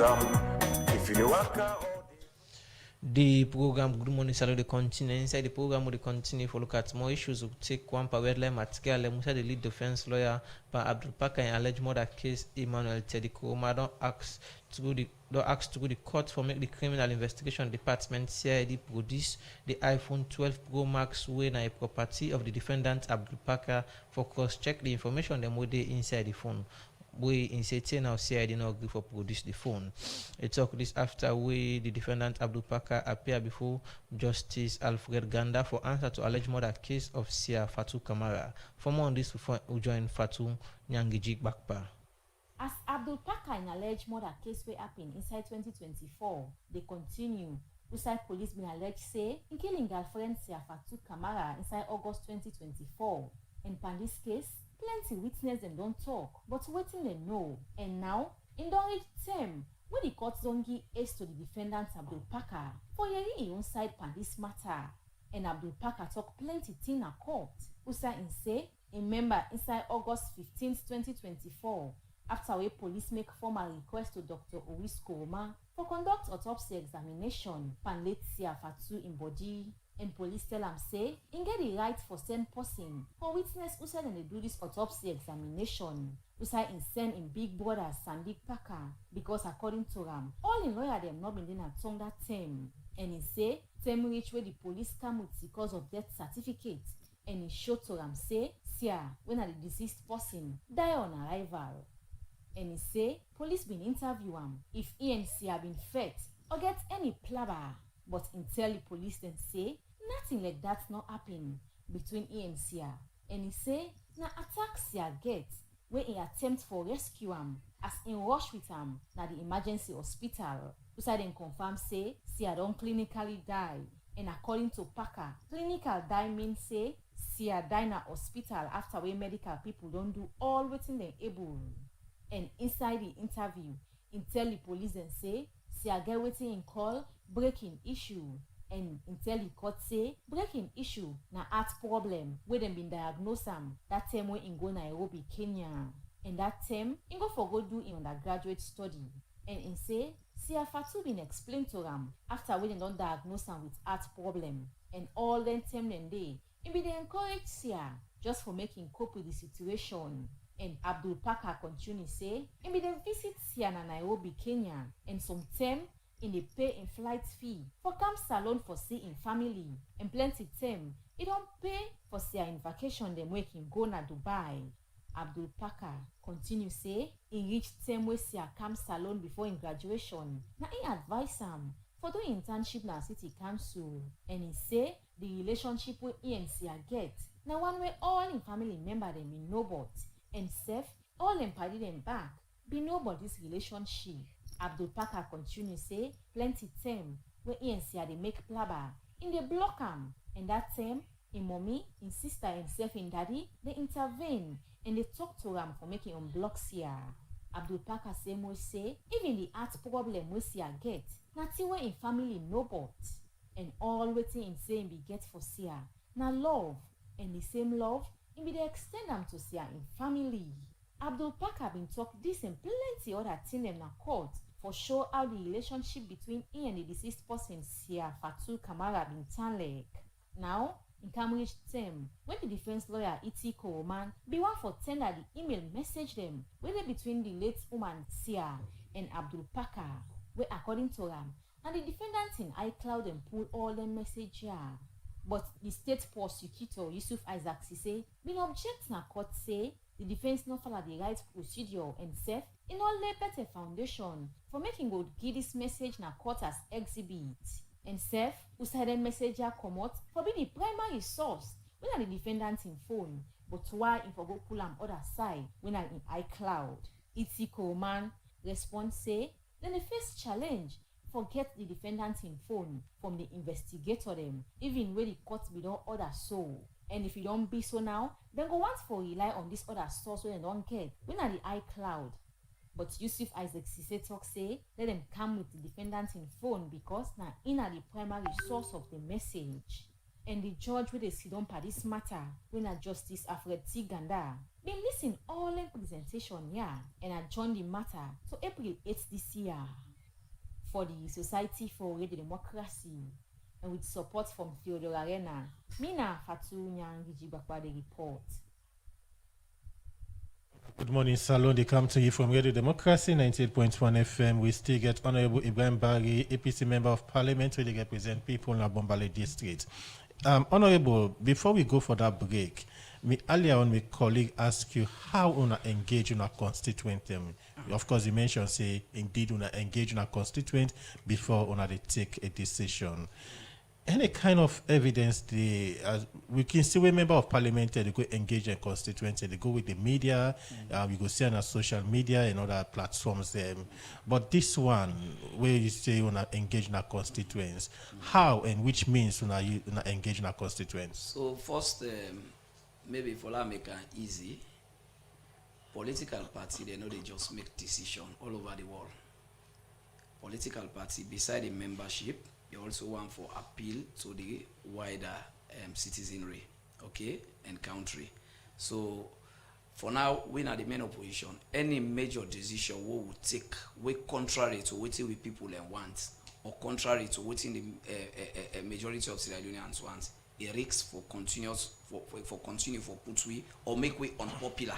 if you walk out. The program Good Morning Salary will continue. Inside the program will continue for look at more issues. We'll take one per red material. Musa the lead defense lawyer by Abdul Pakka in alleged murder case Emmanuel Tediko. Don't ask to go the court for make the criminal investigation department CID produce the iPhone 12 Pro Max when a property of the defendant Abdul Pakka for cross-check the information them with inside the phone. We in certain now CID not agree for produce the phone. It took this after we the defendant Abdul Pakka appear before Justice Alfred Ganda for answer to alleged murder case of Sia Fatou Kamara. For more on this, we join Fatou Nyangiji Bakpa. As Abdul Pakka in alleged murder case wey happen inside 2024, they continue. Outside police been alleged say in killing girlfriend Sia Fatou Kamara inside August 2024. And pan this case, plenty witness them don't talk, but waiting they know. And now, in don't reach term, when the court don't give ace to the defendant Abdul Pakka for hearing his own side pan this matter. And Abdul Pakka talk plenty thing at court. Usa in say, a member inside August 15, 2024, after we police make formal request to Dr. Owis Koroma for conduct autopsy examination pan late Sia Fatou in body. And police tell am say he get the right for send person for witness who said they do this autopsy examination. Who say in send in big brother Sandy Pakka because according to am, all in lawyer them not been in a tongue that term. And he say term reach where the police come with because of death certificate. And he show to am say Sia when the deceased person die on arrival. And he say police been interview am if he and Sia been fed or get any plabber. But in tell the police then say nothing like that not happen between he and Sia. And he say na attack Sia get when he attempt for rescue am as in rush with am na the emergency hospital. Outside then confirm say Sia don't clinically die. And according to Pakka, clinical die means say Sia die na hospital after way medical people don't do all wetin they able. And inside the interview, in tell the police and say Sia get wetin in call breaking issue. And in tell the court say breaking issue na heart problem where them been diagnose am that time when in go Nairobi, Kenya. And that time in go for go do in undergraduate study. And in say Sia Fatou been explained to am after when they don't diagnose am with heart problem. And all them time and day it be they encourage Sia just for making cope with the situation. And Abdul Pakka continue say it be they visit Sia na Nairobi, Kenya, and some time in the pay in flight fee for camp salon for see in family and plenty time it don't pay for Sia in vacation them make him go na Dubai. Abdul Pakka continue say in reach time where Sia camp salon before in graduation na he advise am for doing internship na city council. And he say the relationship with he and Sia get na one way all in family member them in no but and self all them party them back be nobody's relationship. Abdul Pakka continue say plenty time when he and Sia they make plabber in the block am. And that time in mommy, in sister, and self in daddy they intervene and they talk to am for making unblock Sia. Abdul Pakka same way say even the heart problem we Sia get na till in family no but and all waiting in saying be get for Sia na love. And the same love im be dey extend am to sia im family. Abdul Pakar bin talk this and plenty other thing dem na court for show how the relationship between him and the deceased person Sia Fatu Kamara bin turn like. Now, in come reach term when the defense lawyer E.T. Coleman be one for tender the email message them whether between the late woman Sia and Abdul Pakar, where according to am, and the defendant in iCloud and pull all them message here. But the state prosecutor Yusuf Isaac say been object na court say the defense not follow the right procedure and self in all lay better foundation for making good give this message na court as exhibit. And self who said the messenger come out for be the primary source when are the defendant in phone, but why in for go pull am other side when are in iCloud. E.T. Coleman respond say then the first challenge forget the defendant in phone from the investigator them, even when the court be don order so. And if you don't be so now, then go want for rely on this other source when they don't get when are the iCloud. But Yusuf Isaac Sise talk say let them come with the defendant in phone because now in are the primary source of the message. And the judge with the sit down for this matter when a Justice Alfred T. Ganda been listen all in presentation here and adjourn the matter to April 8 this year. For the Society for Radio Democracy and with support from Theodore Arena, Mina Fatu Nyangiji Bakwa the report. Good morning, Salon. They come to you from Radio Democracy 98.1 FM. We still get Honorable Ibrahim Bari, APC Member of Parliament, where they represent people in Abombale District. Honorable, before we go for that break, earlier on, my colleague asked you how una engage in a constituent. Of course, you mentioned, say, indeed, una engage in a constituent before una they take a decision. Any kind of evidence, we can see when member of parliament, they go engage in constituents, they go with the media, we go see on our social media and other platforms. But this one, where you say you want to engage in our constituents, how and which means you engage in our constituents? So first, maybe for that make it easy, political party, they know they just make decision all over the world. Political party, beside the membership, they also want for appeal to the wider citizenry, okay, and country. So for now, we are the main opposition. Any major decision we will take, we contrary to what we people want, or contrary to what the majority of Sierra Leoneans want, it risks for continuous for continue for put we or make we unpopular.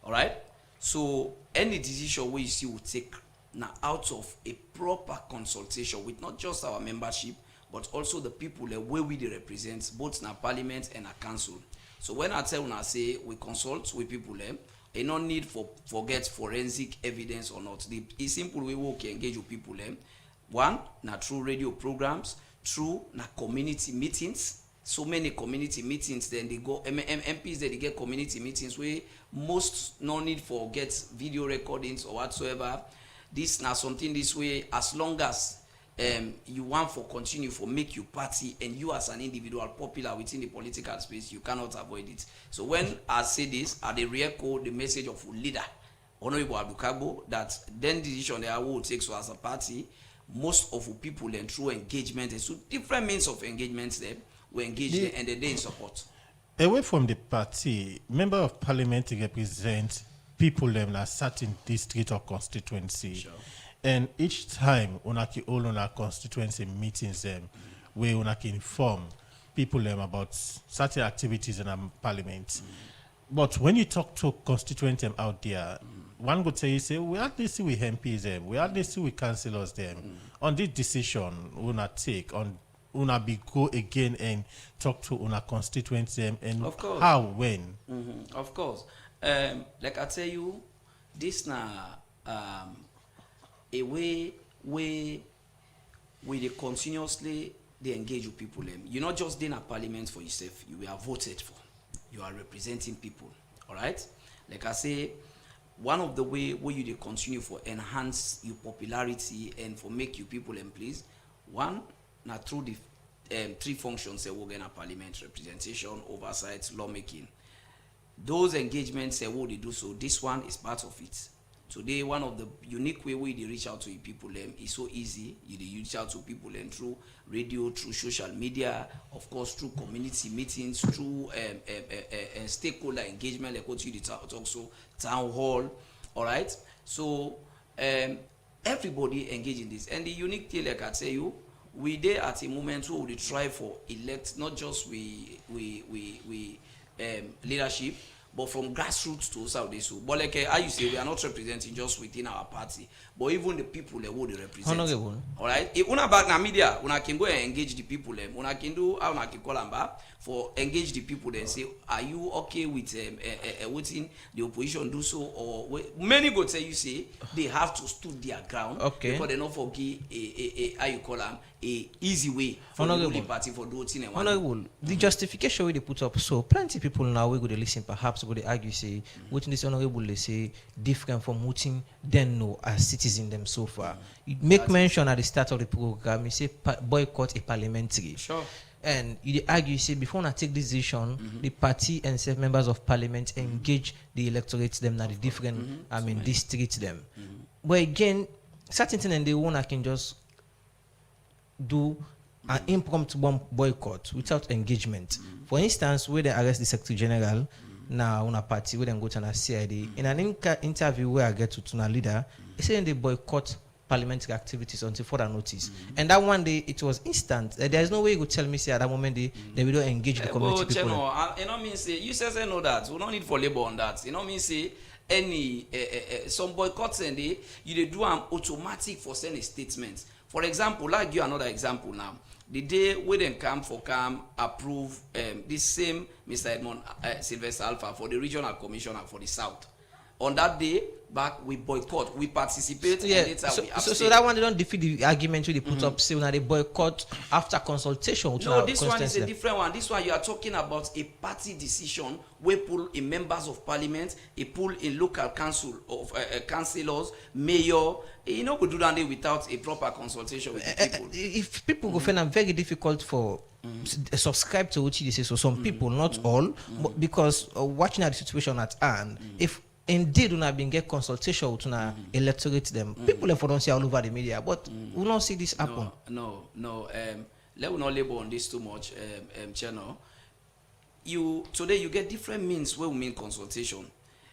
All right. So any decision we see will take now out of a proper consultation with not just our membership but also the people where we represent both in our parliament and our council. So when I tell una say we consult with people no need for forget forensic evidence or not. The simple way we can engage with people one na through radio programs, through na community meetings. So many community meetings, then they go MPs they get community meetings where most no need for get video recordings or whatsoever. This now something this way, as long as you want for continue for make you party and you as an individual popular within the political space, you cannot avoid it. So when I say this, I they re-echo the message of leader Honorable Abdukabo that then decision they will take so as a party, most of the people and through engagement and so different means of engagement there will engage and they in support. Away from the party, member of parliament represent people in a certain district or constituency. Sure. And each time unaki all on our constituency meetings where unaki inform people about certain activities in our parliament. But when you talk to constituents out there, one would say, we hardly see with MPs we hardly see with councillors on this decision una take on una be go again and talk to una constituents and how when. Of course. Like I tell you, this now a way we continuously they engage with people. You're not just in a parliament for yourself. You are voted for. You are representing people. All right. Like I say, one of the way where you they continue for enhance your popularity and for make you people in place. One, now through the three functions that we're in a parliament: representation, oversight, lawmaking. Those engagements what they do, so this one is part of it. Today, one of the unique way we reach out to people is so easy. You reach out to people through radio, through social media, of course, through community meetings, through stakeholder engagement, like what you talk so town hall. All right. So everybody engage in this, and the unique thing, like I tell you, we there at a moment where we try for elect not just we leadership, but from grassroots to Saudi. So, but like how you say, we are not representing just within our party, but even the people that would represent. Honorable. All right. If una back na media, una can go and engage the people. Una can do how una can call them back for engage the people. Then say, are you okay with waiting the opposition do so? Or many go tell you say they have to stood their ground. Okay. Because they not forgive how you call them a easy way for the ruling party for doing thing. Honorable, the justification they put up, so plenty people now we go to listen, perhaps go to argue say what this honorable they say different from what then know as citizens them so far. You make mention at the start of the program, you say boycott a parliamentary. Sure. And you argue, you say before I take this decision, the party and self members of parliament engage the electorate them now the different districts them. But again, certain things and they want I can just do an impromptu boycott without engagement. For instance, where they arrest the Secretary General now on a party, where they go to an CID. In an interview where I get to a leader, he said they boycott parliamentary activities until further notice. And that one day it was instant. There is no way you could tell me say at that moment they will not engage the community people. You know mean say you say know that we don't need for labor on that. You know mean say any some boycotts and they do an automatic for send a statement. For example, like give you another example now. The day we then come approve this same Mr. Edmond Sylvester Alpha for the regional commissioner for the South. On that day, back we boycott, we participate, and later we abstain. So that one they don't defeat the argument they put up, say when they boycott after consultation. No, this one is a different one. This one you are talking about a party decision where pull in members of parliament, a pull in local council of councillors, mayor. You know, we do that without a proper consultation with the people. If people go find it very difficult for subscribe to what they say, so some people, not all, but because watching at the situation at hand, if indeed we have been get consultation with electorate them, people for don't see all over the media, but we don't see this happen. No. Let me not labor on this too much, channel. Today you get different means where we mean consultation.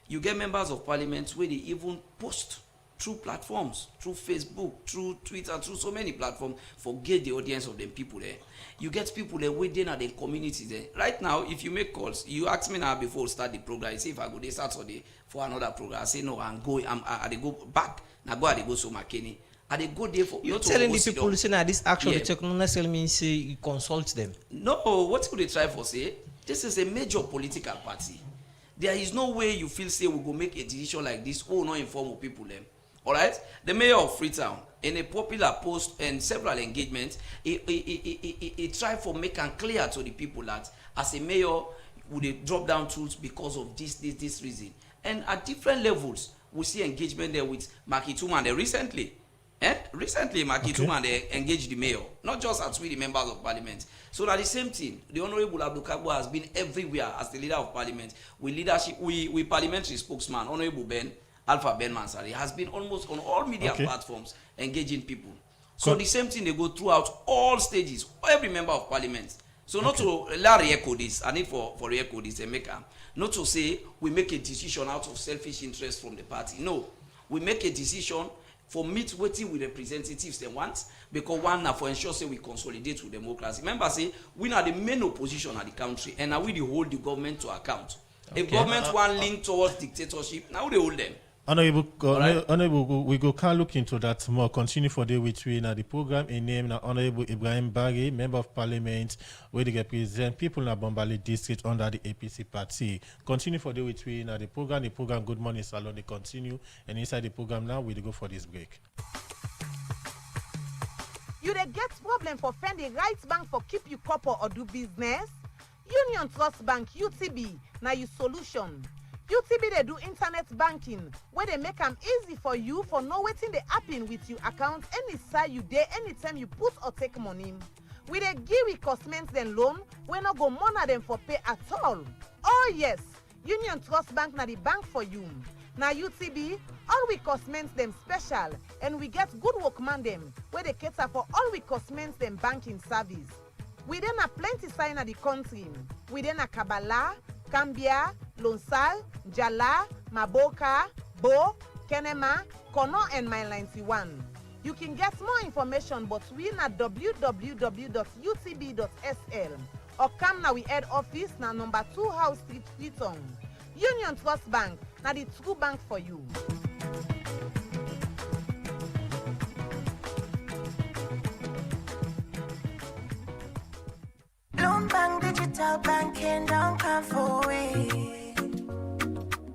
You get members of parliament where they even post through platforms, through Facebook, through Twitter, through so many platforms, forget the audience of them people there. You get people there waiting at the community there. Right now, if you make calls, you ask me now before we start the program, you say if I go this Saturday for another program, I say no, I go back. Now go I go so McKinney. I they go there for you're telling the people listening at this action, they take no necessarily mean say you consult them. No, what could they try for say? This is a major political party. There is no way you feel say we go make a decision like this, not inform people them. All right, the mayor of Freetown, in a popular post and several engagements, he tried for make and clear to the people that as a mayor, would they drop down tools because of this reason. And at different levels, we see engagement there with Maki Tumande recently. Recently, Maki Tumande engaged the mayor, not just as we the members of parliament. So that the same thing, the Honorable Abdukagbo has been everywhere as the leader of parliament. With leadership, we parliamentary spokesman, Honorable Alpha Ben Mansari, has been almost on all media platforms engaging people. So the same thing they go throughout all stages, every member of parliament. So not to re-echo this, I need for re-echo this and make not to say we make a decision out of selfish interest from the party. No, we make a decision for meet waiting with representatives they want, because one now for ensure say we consolidate with democracy. Remember say we are the main opposition at the country, and now we hold the government to account. If government want link towards dictatorship, now they hold them. Honorable, we can look into that more. Continue for the which we now the program in name now Honorable Ibrahim Barry, member of parliament, where they represent people in the Bombali district under the APC party. Continue for the which we now the program Good Morning Salon, they continue, and inside the program now we go for this break. You dey get problem for find the right bank for keep you copper or do business? Union Trust Bank UTB now your solution. UTB they do internet banking where they make them easy for you for know wetin dey happen with your account any side you dey anytime you put or take money. We dey give we customers then loan we no go monitor them for pay at all. Oh yes, Union Trust Bank na the bank for you. Na UTB, all we cosments them special, and we get good workman them where they cater for all we cosments them banking service. We then a plenty sign of the country. We then a Kabbalah, Cambia, Lonsal, Jala, Maboka, Bo, Kenema, Kono, and Mile 91. You can get more information but we at www.utb.sl or come now we head office na number 2 House Street, Freetown. Union Trust Bank, na the true bank for you. Bloombank Digital Banking don't come for we.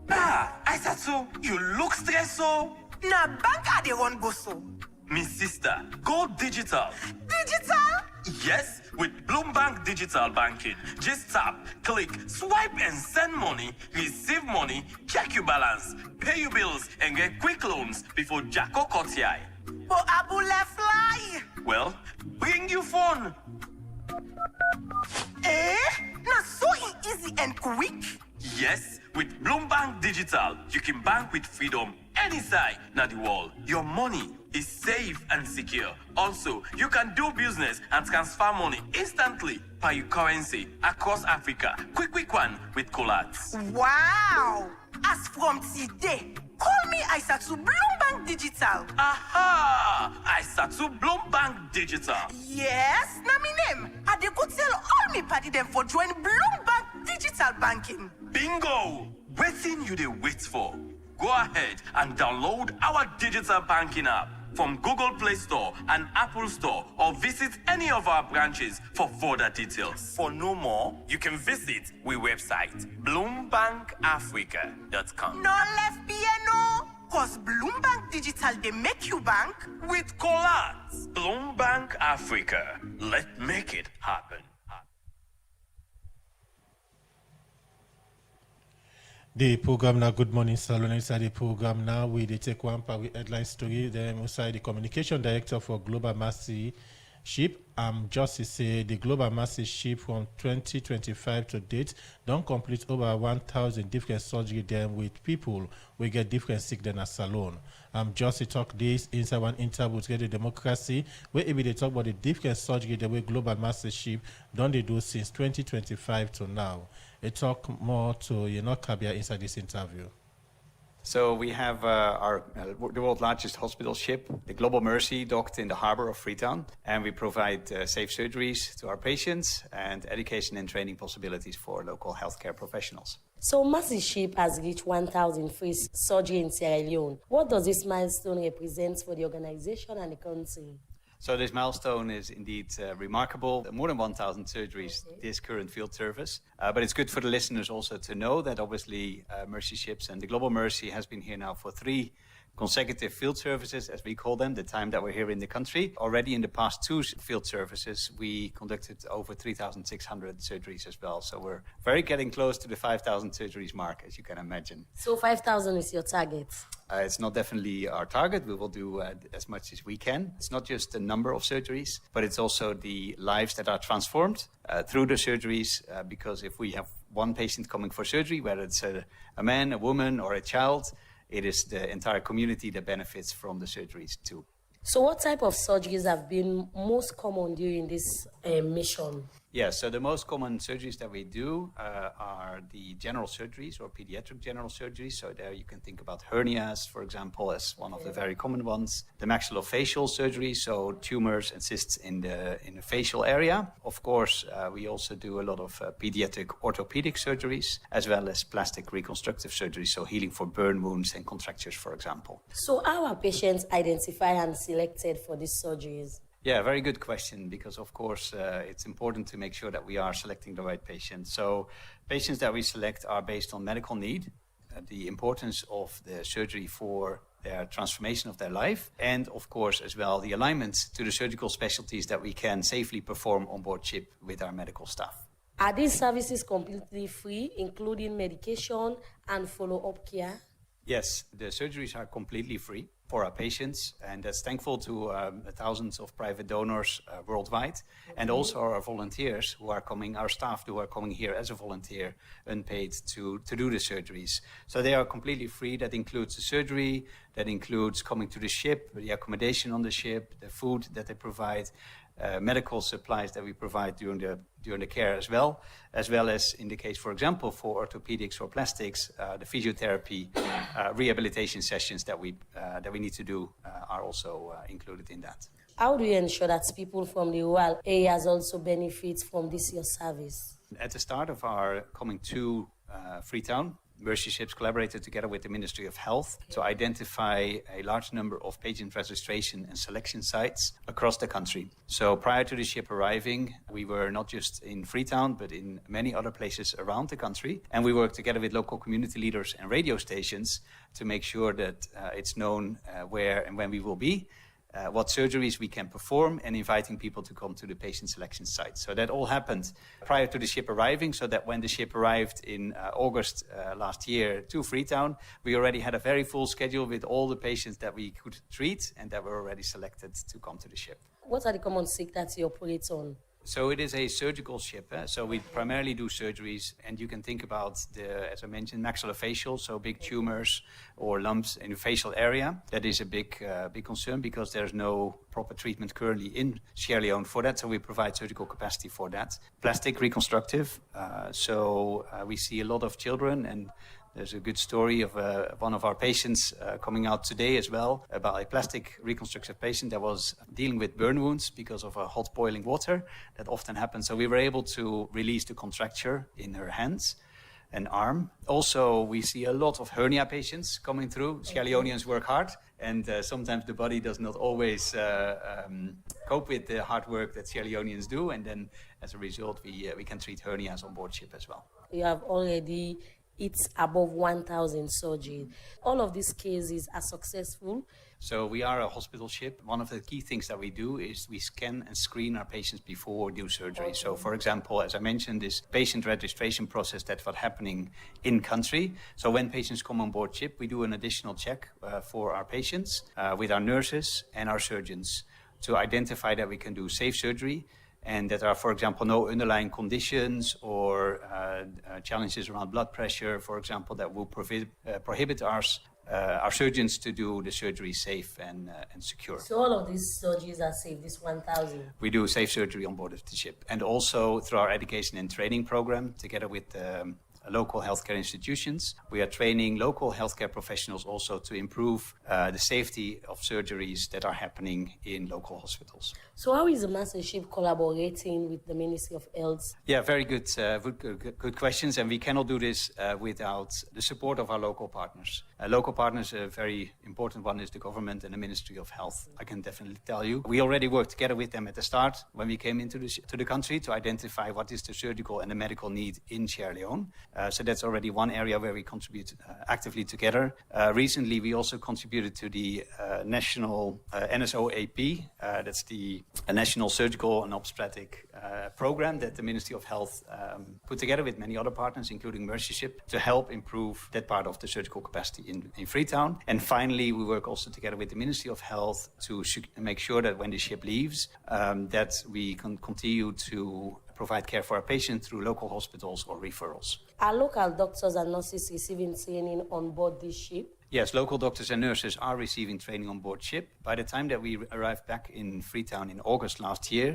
I said so. You look stressed so. Na bank I dey run go so. Me sister, go digital. Digital? Yes, with Bloombank Digital Banking. Just tap, click, swipe and send money, receive money, check your balance, pay your bills and get quick loans before Jacko cuts your eye. But Abule fly. Well, bring your phone. Na so easy and quick. Yes, with Bloombank Digital, you can bank with freedom any side na the world. Your money is safe and secure. Also, you can do business and transfer money instantly by your currency across Africa. Quick one with Colats. Wow! As from today, call me Aisatu Bloombank Digital. Aha! Aisatu Bloombank Digital. Yes, na me name. I dey go tell all me party them for join Bloombank Digital Banking. Bingo! Waiting you dey wait for. Go ahead and download our digital banking app from Google Play Store and Apple Store or visit any of our branches for further details. For no more, you can visit our website, bloombankafrica.com. No left piano, cause Bloombank Digital they make you bank with Colats. Bloombank Africa. Let's make it happen. The program now, Good Morning Salon. Inside the program now, we take one part with headline story. Then inside the communication director for Global Mercy Ship, Justice say the Global Mercy Ship from 2025 to date don't complete over 1,000 different surgery them with people we get different sick than a salon. Justice talk this inside one interview with Radio Democracy where they talk about the different surgery the way Global Mercy Ship don't they do since 2025 to now. They talk more to Kabia inside this interview. So we have the world's largest hospital ship, the Global Mercy, docked in the harbor of Freetown, and we provide safe surgeries to our patients and education and training possibilities for local healthcare professionals. So Mercy Ship has reached 1,000 free surgery in Sierra Leone. What does this milestone represent for the organization and the country? So this milestone is indeed remarkable. More than 1,000 surgeries this current field service. But it's good for the listeners also to know that obviously Mercy Ships and the Global Mercy has been here now for 3 consecutive field services, as we call them, the time that we're here in the country. Already in the past 2 field services, we conducted over 3,600 surgeries as well. So we're very getting close to the 5,000 surgeries mark, as you can imagine. So 5,000 is your target? It's not definitely our target. We will do as much as we can. It's not just the number of surgeries, but it's also the lives that are transformed through the surgeries. Because if we have one patient coming for surgery, whether it's a man, a woman, or a child, it is the entire community that benefits from the surgeries too. So what type of surgeries have been most common during this mission? Yeah, so the most common surgeries that we do are the general surgeries or pediatric general surgeries. So there you can think about hernias, for example, as one of the very common ones. The maxillofacial surgery, so tumors and cysts in the facial area. Of course, we also do a lot of pediatric orthopedic surgeries, as well as plastic reconstructive surgery, so healing for burn wounds and contractures, for example. So how are patients identified and selected for these surgeries? Yeah, very good question, because of course it's important to make sure that we are selecting the right patient. So patients that we select are based on medical need, the importance of the surgery for their transformation of their life, and of course as well the alignment to the surgical specialties that we can safely perform on board ship with our medical staff. Are these services completely free, including medication and follow-up care? Yes, the surgeries are completely free. for our patients, and that's thankful to thousands of private donors worldwide, and also our volunteers who are coming, our staff who are coming here as a volunteer, unpaid, to do the surgeries. So they are completely free. That includes the surgery, that includes coming to the ship, the accommodation on the ship, the food that they provide, medical supplies that we provide during the care as well as in the case, for example, for orthopedics or plastics, the physiotherapy, rehabilitation sessions that we need to do are also included in that. How do you ensure that people from the rural areas also benefit from this your service? At the start of our coming to Freetown, Mercy Ships collaborated together with the Ministry of Health to identify a large number of patient registration and selection sites across the country. So prior to the ship arriving, we were not just in Freetown, but in many other places around the country. And we worked together with local community leaders and radio stations to make sure that it's known where and when we will be, what surgeries we can perform, and inviting people to come to the patient selection site. So that all happened prior to the ship arriving, so that when the ship arrived in August last year to Freetown, we already had a very full schedule with all the patients that we could treat and that were already selected to come to the ship. What are the common sick that you operate on? So it is a surgical ship. So we primarily do surgeries, and you can think about as I mentioned, maxillofacial, so big tumors or lumps in the facial area. That is a big concern because there's no proper treatment currently in Sierra Leone for that. So we provide surgical capacity for that. Plastic reconstructive. We see a lot of children, and there's a good story of one of our patients coming out today as well about a plastic reconstructive patient that was dealing with burn wounds because of a hot boiling water. That often happens. So we were able to release the contracture in her hands and arm. Also, we see a lot of hernia patients coming through. Sierra Leoneans work hard, and sometimes the body does not always cope with the hard work that Sierra Leoneans do. And then as a result, we can treat hernias on board ship as well. You have already it's above 1,000 surgeries. All of these cases are successful. So we are a hospital ship. One of the key things that we do is we scan and screen our patients before we do surgery. Okay. So for example, as I mentioned, this patient registration process, that's what's happening in country. So when patients come on board ship, we do an additional check for our patients with our nurses and our surgeons to identify that we can do safe surgery, and that are, for example, no underlying conditions or challenges around blood pressure, for example, that will prohibit our surgeons to do the surgery safe and secure. So all of these surgeries are safe, this 1,000? We do safe surgery on board of the ship. And also through our education and training program, together with local healthcare institutions, we are training local healthcare professionals also to improve the safety of surgeries that are happening in local hospitals. So how is the Mercy Ship collaborating with the Ministry of Health? Yeah, very good questions, and we cannot do this without the support of our local partners. Local partners, a very important one is the government and the Ministry of Health, I can definitely tell you. We already worked together with them at the start when we came into the country to identify what is the surgical and the medical need in Sierra Leone. So that's already one area where we contribute actively together. Recently, we also contributed to the national NSOAP. That's the National Surgical and Obstetric program that the Ministry of Health put together with many other partners, including Mercy Ship, to help improve that part of the surgical capacity in Freetown. And finally, we work also together with the Ministry of Health to make sure that when the ship leaves, that we can continue to provide care for our patients through local hospitals or referrals. Are local doctors and nurses receiving training on board this ship? Yes, local doctors and nurses are receiving training on board ship. By the time that we arrived back in Freetown in August last year,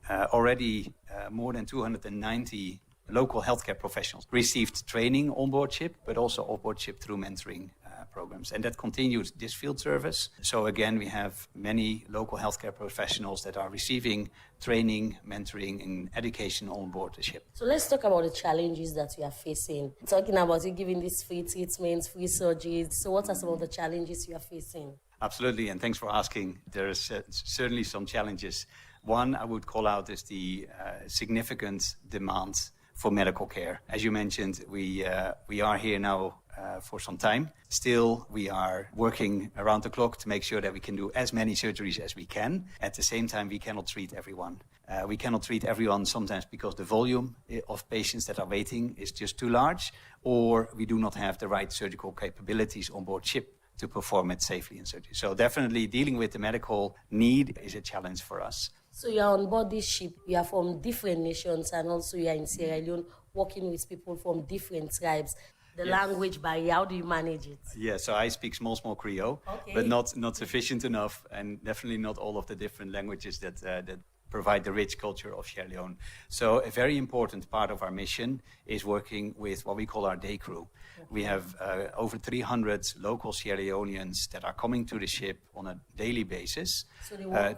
already more than 290 local healthcare professionals received training on board ship, but also off board ship through mentoring programs. And that continues this field service. So again, we have many local healthcare professionals that are receiving training, mentoring, and education on board the ship. So let's talk about the challenges that we are facing. Talking about you giving these free treatments, free surgeries. So what are some of the challenges you are facing? Absolutely, and thanks for asking. There is certainly some challenges. One I would call out is the significant demand for medical care. As you mentioned, we are here now for some time. Still, we are working around the clock to make sure that we can do as many surgeries as we can. At the same time, we cannot treat everyone. We cannot treat everyone sometimes because the volume of patients that are waiting is just too large, or we do not have the right surgical capabilities on board ship to perform it safely in surgery. So definitely dealing with the medical need is a challenge for us. So you are on board this ship, you are from different nations, and also you are in Sierra Leone working with people from different tribes. The language barrier, how do you manage it? Yeah, so I speak small Creole, but not sufficient enough, and definitely not all of the different languages that provide the rich culture of Sierra Leone. So a very important part of our mission is working with what we call our day crew. We have over 300 local Sierra Leoneans that are coming to the ship on a daily basis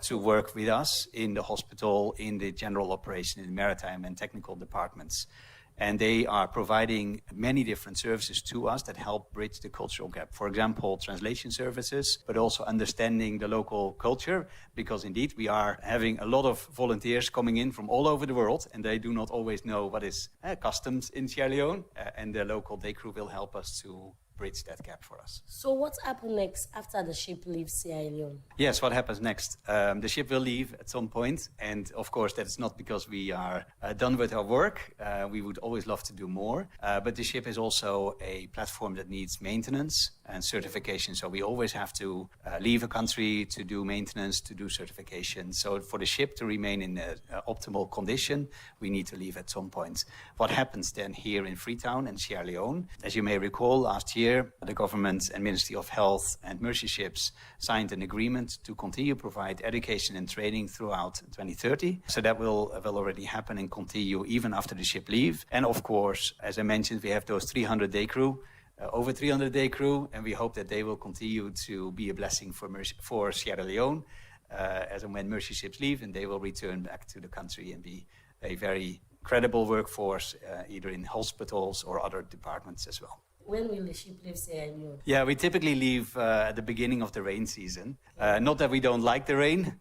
to work with us in the hospital, in the general operation, in the maritime and technical departments. And they are providing many different services to us that help bridge the cultural gap. For example, translation services, but also understanding the local culture, because indeed we are having a lot of volunteers coming in from all over the world, and they do not always know what is customs in Sierra Leone, and the local day crew will help us to bridge that gap for us. So what happens next after the ship leaves Sierra Leone? Yes, what happens next? The ship will leave at some point, and of course that's not because we are done with our work. We would always love to do more, but the ship is also a platform that needs maintenance and certification. So we always have to leave a country to do maintenance, to do certification. So for the ship to remain in optimal condition, we need to leave at some point. What happens then here in Freetown and Sierra Leone? As you may recall, last year, the government and Ministry of Health and Mercy Ships signed an agreement to continue to provide education and training throughout 2030. So that will already happen and continue even after the ship leave. And of course, as I mentioned, we have those 300 day crew, over 300 day crew, and we hope that they will continue to be a blessing for Sierra Leone as and when Mercy Ships leave, and they will return back to the country and be a very credible workforce, either in hospitals or other departments as well. When will the ship leave Sierra Leone? Yeah, we typically leave at the beginning of the rain season. Not that we don't like the rain.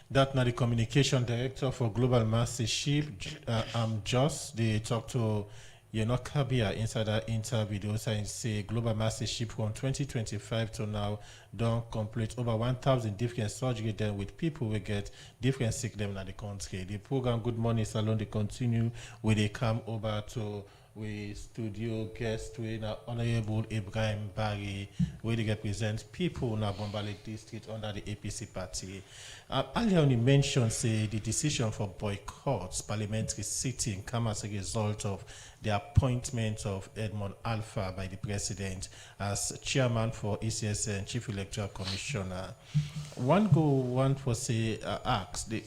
That now the communication director for Global Master Ship, Joss, they talked to Kabia inside that interview. They also say Global Master Ship from 2025 to now don't complete over 1,000 different surgery then with people who get different sick them in the country. The program Good Morning Salon, they continue with they come over to we studio guest with Honorable Ibrahim Barry, where they represent people in Bombale district under the APC party. Earlier on, you mentioned say the decision for boycott parliamentary sitting come as a result of the appointment of Edmond Alpha by the president as chairman for ECSN, Chief Electoral Commissioner. One for say ask the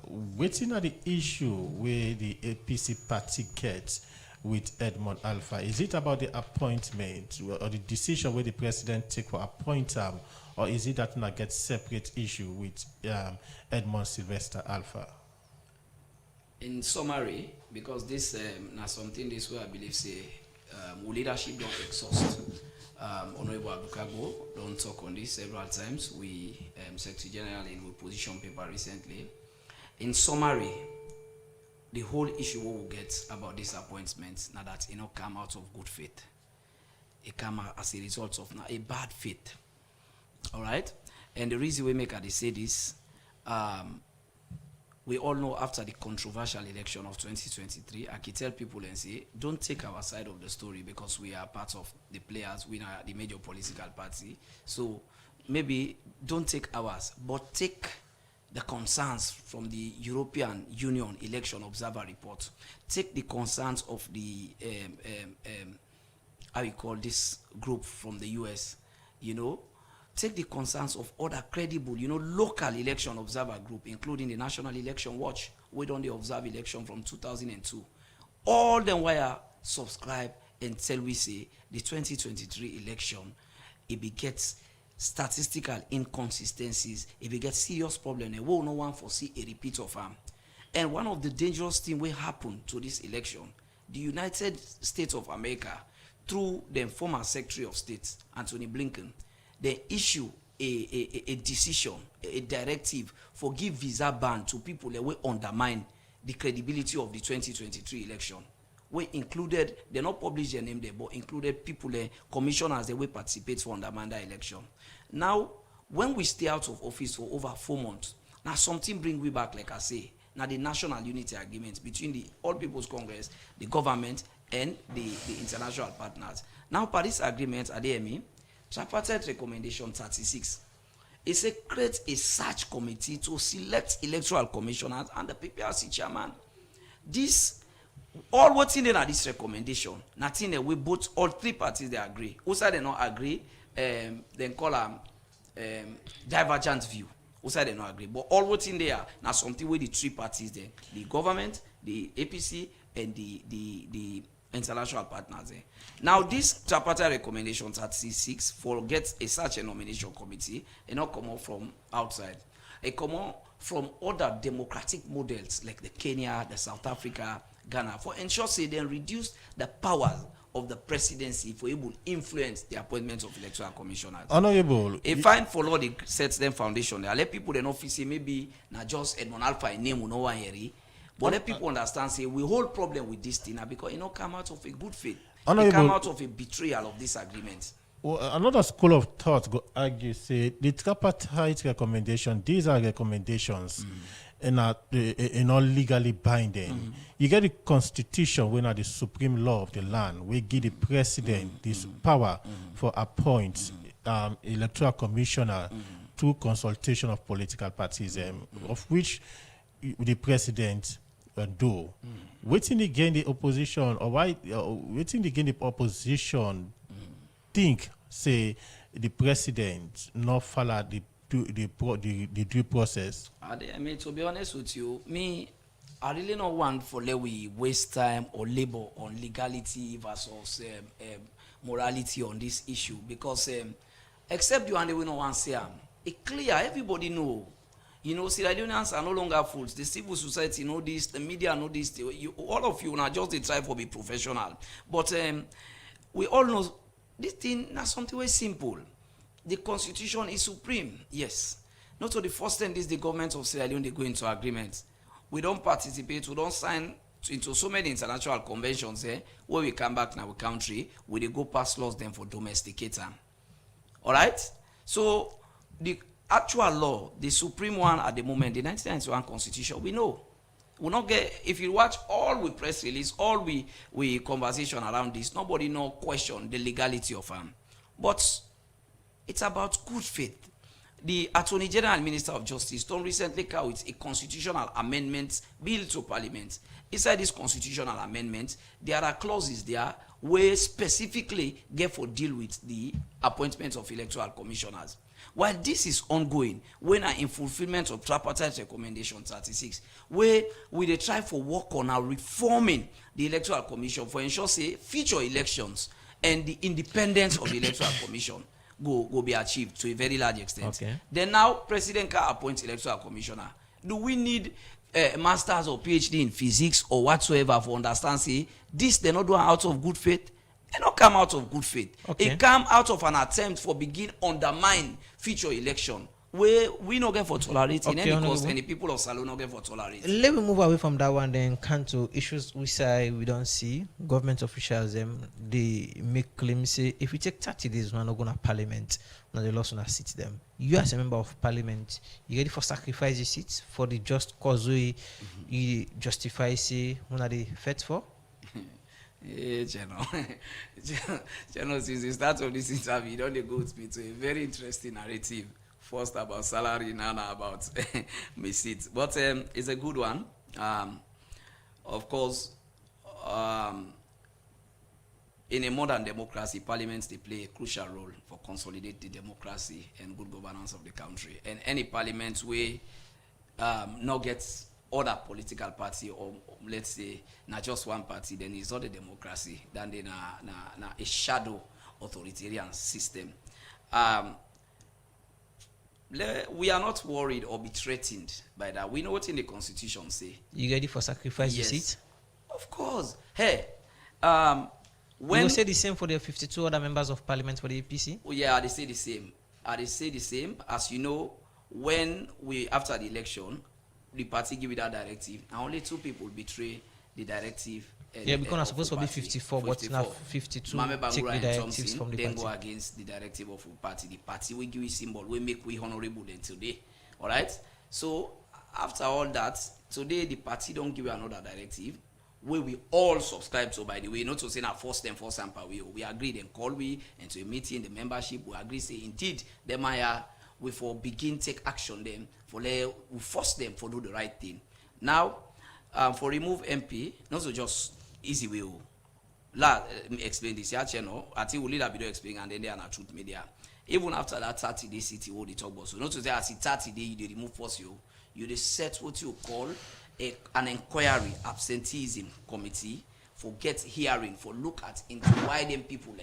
waiting at the issue where the APC party gets with Edmond Alpha. Is it about the appointment or the decision where the president take for appoint him, or is it that not get separate issue with Edmond Sylvester Alpha? In summary, because this now something this way I believe say leadership don't exhaust. Honorable Abukago don't talk on this several times. We Secretary General in position paper recently. In summary, the whole issue we will get about this appointment now that come out of good faith. It come out as a result of now a bad faith. All right, and the reason we make her say this, we all know after the controversial election of 2023, I can tell people and say, don't take our side of the story because we are part of the players, we are the major political party. So maybe don't take ours, but take the concerns from the European Union Election Observer Report. Take the concerns of the, how you call this group from the US, Take the concerns of other credible, local election observer group, including the National Election Watch. We don't observe election from 2002. All them wire subscribe until we say the 2023 election, it begets statistical inconsistencies, it begets serious problem, and we will no one foresee a repeat of them. And one of the dangerous things will happen to this election, the United States of America, through the former Secretary of State, Anthony Blinken, they issue a decision, a directive for give visa ban to people that will undermine the credibility of the 2023 election. We included, they not publish their name there, but included people, commissioners that will participate for undermine the election. Now, when we stay out of office for over 4 months, now something bring we back, like I say, now the National Unity Agreement between the All People's Congress, the government, and the international partners. Now, Paris Agreement, ADME, tripartite recommendation 36. It's a create a search committee to select electoral commissioners and the PPRC chairman. This, all what's in there are this recommendation. Nothing we both, all three parties, they agree. Also, they not agree, then call them divergent view. Also, they not agree. But all what's in there, now something with the three parties there, the government, the APC, and the international partners there. Now, this tripartite recommendation 36 for get a search and nomination committee, and not come out from outside. It come out from other democratic models like the Kenya, the South Africa, Ghana, for ensure say they reduce the powers of the presidency for able to influence the appointment of electoral commissioners. Honorable, a fine for law they sets them foundation. They let people in office say maybe not just Edmond Alpha a name no one here. But let people understand, say, we hold problem with this thing because it not come out of a good faith. It come out of a betrayal of this agreement. Well, another school of thought go argue, say, the tripartite recommendation, these are recommendations and are not legally binding. You get the constitution when are the supreme law of the land. We give the president this power for appoint electoral commissioner through consultation of political parties, of which the president do. Waiting again the opposition, or why waiting again the opposition think say the president not follow the due process. I mean, to be honest with you, I really not want for let we waste time or labor on legality versus morality on this issue, because except you and we no one say it clear, everybody know. You know, Sierra Leoneans are no longer fools. The civil society know this, the media know this. All of you now just they try for be professional. But we all know this thing is something very simple. The constitution is supreme, yes. Not to the first time this the government of Sierra Leone they go into agreements. We don't participate, we don't sign into so many international conventions where we come back in our country, where they go pass laws then for domesticator. All right? So the actual law, the supreme one at the moment, the 1991 constitution, we know. We not get, if you watch all we press release, all we conversation around this, nobody no question the legality of them. But it's about good faith. The Attorney General and Minister of Justice don't recently come with a constitutional amendment bill to Parliament. Inside this constitutional amendment, there are clauses there where specifically get for deal with the appointment of electoral commissioners. While this is ongoing, when are in fulfillment of tripartite recommendation 36, where we they try for work on our reforming the electoral commission for ensure say future elections and the independence of the electoral commission go be achieved to a very large extent. Okay. Then now President can appoint electoral commissioner. Do we need masters or PhD in physics or whatsoever for understand say this they not do out of good faith? They not come out of good faith. Okay. It come out of an attempt for begin undermine future election where we not get for tolerating Okay, any cost honorable. and the people of Salon not get for tolerating. Let me move away from that one, then come to issues we say we don't see. Government officials, they make claims say if we take 30 days, we're not going to parliament, now they lost on a seat them. You as a member of parliament, you ready for sacrifice the seats for the just cause we you justify say one are they fit for? General, since the start of this interview, you don't go with me to a very interesting narrative. First about salary, now about my seat. But it's a good one. Of course, in a modern democracy, parliaments they play a crucial role for consolidate the democracy and good governance of the country. And any parliament where not gets other political party or let's say not just one party, then it's not a democracy, then they na a shadow authoritarian system. We are not worried or be threatened by that. We know what in the constitution say. You ready for sacrifice Yes. the seat? Of course. Hey, When you say the same for the 52 other members of parliament for the APC? Oh, yeah, they say the same. They say the same. As you know, when we after the election, the party give it that directive, and only 2 people betray the directive. Yeah, because I'm supposed to be 54, but now 52 take the directives from the then party. go against the directive of the party. The party will give you symbol, we make we honorable then today. All right. So after all that, today the party don't give you another directive. where we all subscribe to, by the way, not to say now force them for sample. We agree then call we into a meeting, the membership, we agree say indeed them we for begin take action them for we force them for do the right thing. Now for remove MP, not so just easy way. Explain this here channel. I think we'll leave that video explain and then they are not truth media. Even after that 30-day CTO they talk about. So not to say as 30 days you remove force you they set what you call an inquiry absenteeism committee for get hearing for look at into why them people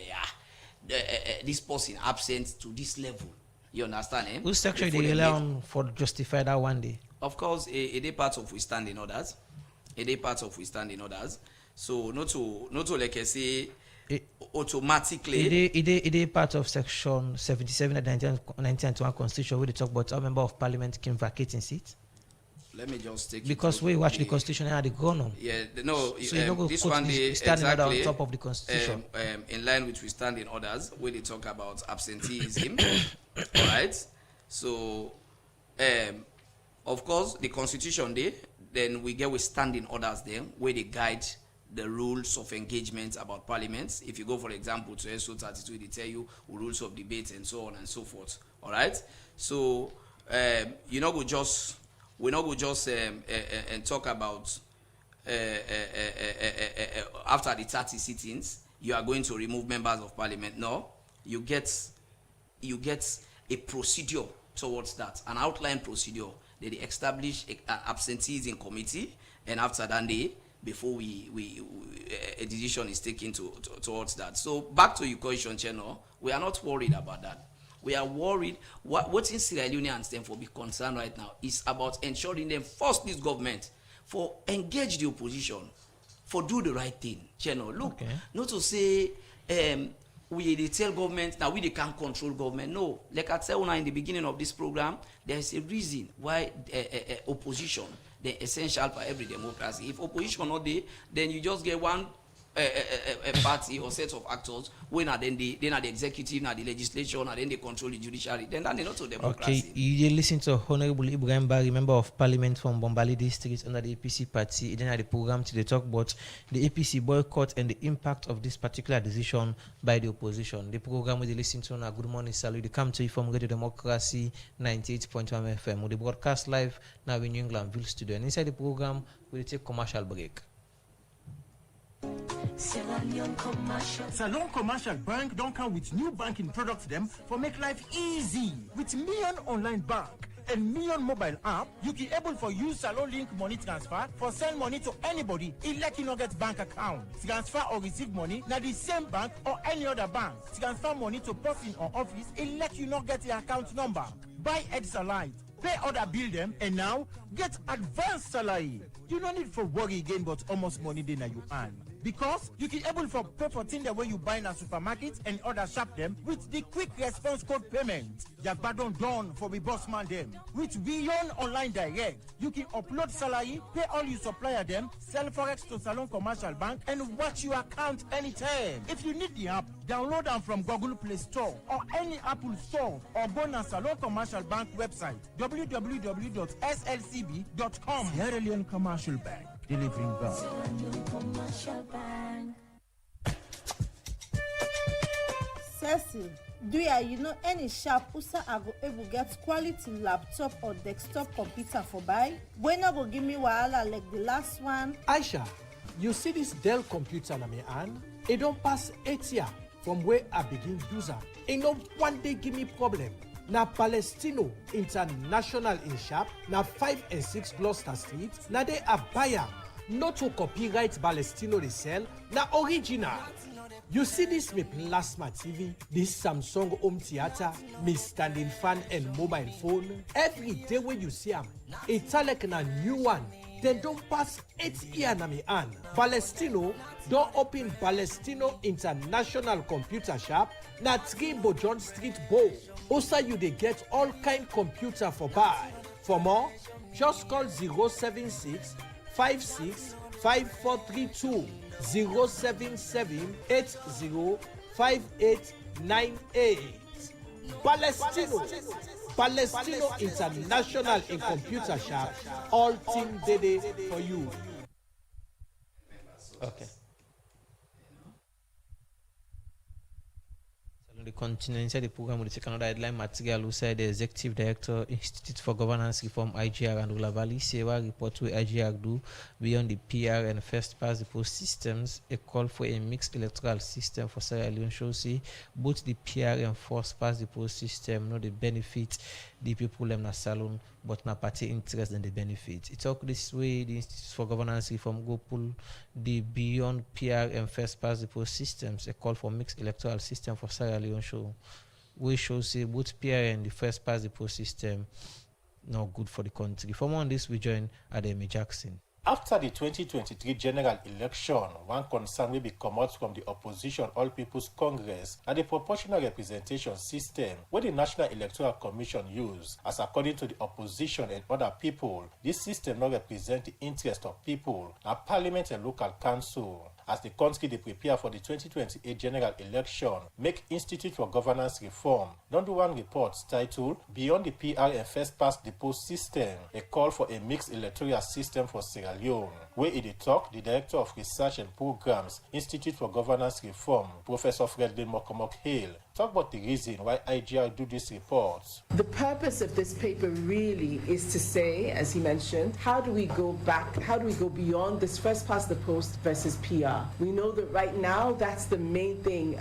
this person absent to this level. You understand? Whose section they rely on for justify that one day? Of course, a day part of withstanding orders. A day part of withstanding orders. So not to like I say automatically. It is part of section 77 of the 1991 Constitution where they talk about how member of parliament can vacate in seat. Let me just take because we watch the Constitution and the grown. Yeah, no. So you go this one day standing exactly on top of the Constitution. In line with withstanding orders, where they talk about absenteeism. All right. So, of course, the Constitution day. Then we get withstanding orders there, where they guide the rules of engagement about parliaments. If you go, for example, to SO 32, they tell you rules of debate and so on and so forth. All right. So, we're not going to just and talk about after the 30 sittings, you are going to remove members of parliament. No, you get a procedure towards that, an outline procedure. They establish an absenteeism committee, and after that day, before a decision is taken towards that. So back to your question, channel, we are not worried about that. We are worried. What in Sierra Leone stand for be concerned right now is about ensuring them force this government for engage the opposition, for do the right thing. Channel, look, not to say we they tell government now they can't control government. No, like I tell you in the beginning of this program, there is a reason why opposition they're essential for every democracy. If opposition not there, then you just get one a party or set of actors when are then the executive, now the legislation, and then they control the judiciary. Then they're not a democracy. Okay, you listen to Honorable Ibrahim Barry, member of parliament from Bombali district under the APC party. Then at the program to talk about the APC boycott and the impact of this particular decision by the opposition. The program we listen to now, Good Morning Salute, they come to you from Radio Democracy 98.1 FM. We broadcast live now in New Englandville studio. And inside the program, we take commercial break. Salon Commercial Bank don't come with new banking products them for make life easy. With Million Online Bank and Million Mobile App, you can able for use Salon Link money transfer for send money to anybody. It let you not get bank account. Transfer or receive money na the same bank or any other bank. Transfer money to person or office, it let you not get the account number. Buy Eds Alive, pay other bill them, and now get advanced salary. You don't need for worry again but almost money then you earn. Because you can able for pay for things the way you buy in a supermarket and other shop them with the quick response code payment. Yagbadon done for the boss man them. With Beyond Online Direct, you can upload salary, pay all your supplier them, sell forex to Salon Commercial Bank, and watch your account anytime. If you need the app, download them from Google Play Store or any Apple Store, or go on Salon Commercial Bank website www.slcb.com. Sierra Leone Commercial Bank. Delivering value. Cecil, do you know any shop usa I go able get quality laptop or desktop computer for buy? When I go give me wahala like the last one? Aisha, you see this Dell computer na me hand? It don't pass 8 years from where I begin user. It no one day give me problem. Na Palestino International in shop, na 5 and 6 Gloucester Street, na they a buyer. Not to copyright Palestino they sell, na original. You see this me plasma TV, this Samsung home theater, me standing fan and mobile phone. Every day when you see them, it's like a new one. They don't pass 8 years na me hand. Palestino don't open Palestino International Computer Shop na 3 Bojon Street Bow. Also you they get all kind computer for buy. For more, just call 076 56 5432 077 805898. Palestino International in Computer Shop. All things they for you. Okay. The continue inside the program will take another headline material who said the Executive Director, Institute for Governance Reform, IGR, and Ulavali Sewa report to IGR do beyond the PR and first past the post systems, a call for a mixed electoral system for Sierra Leone shows both the PR and first past the post system not the benefit the people in the salon, but not party interest in the benefit. It talk this way, the Institute for Governance Reform go pull the beyond PR and first past the post systems, a call for mixed electoral system for Sierra Leone show. We shows both PR and the first past the post system not good for the country. For more on this, we join Ademi Jackson. After the 2023 general election, one concern will be come out from the opposition All People's Congress and the proportional representation system where the National Electoral Commission use. As according to the opposition and other people, this system not represent the interest of people, now Parliament and local council. As the country they prepare for the 2028 general election, make Institute for Governance Reform don't do one report titled Beyond the PR and First Past the Post System, a call for a mixed electoral system for Sierra Leone. Where in the talk, the Director of Research and Programs, Institute for Governance Reform, Professor Fredlin Mokomok Hale, talk about the reason why IGR do this report. The purpose of this paper really is to say, as he mentioned, how do we go back, how do we go beyond this first past the post versus PR? We know that right now that's the main thing.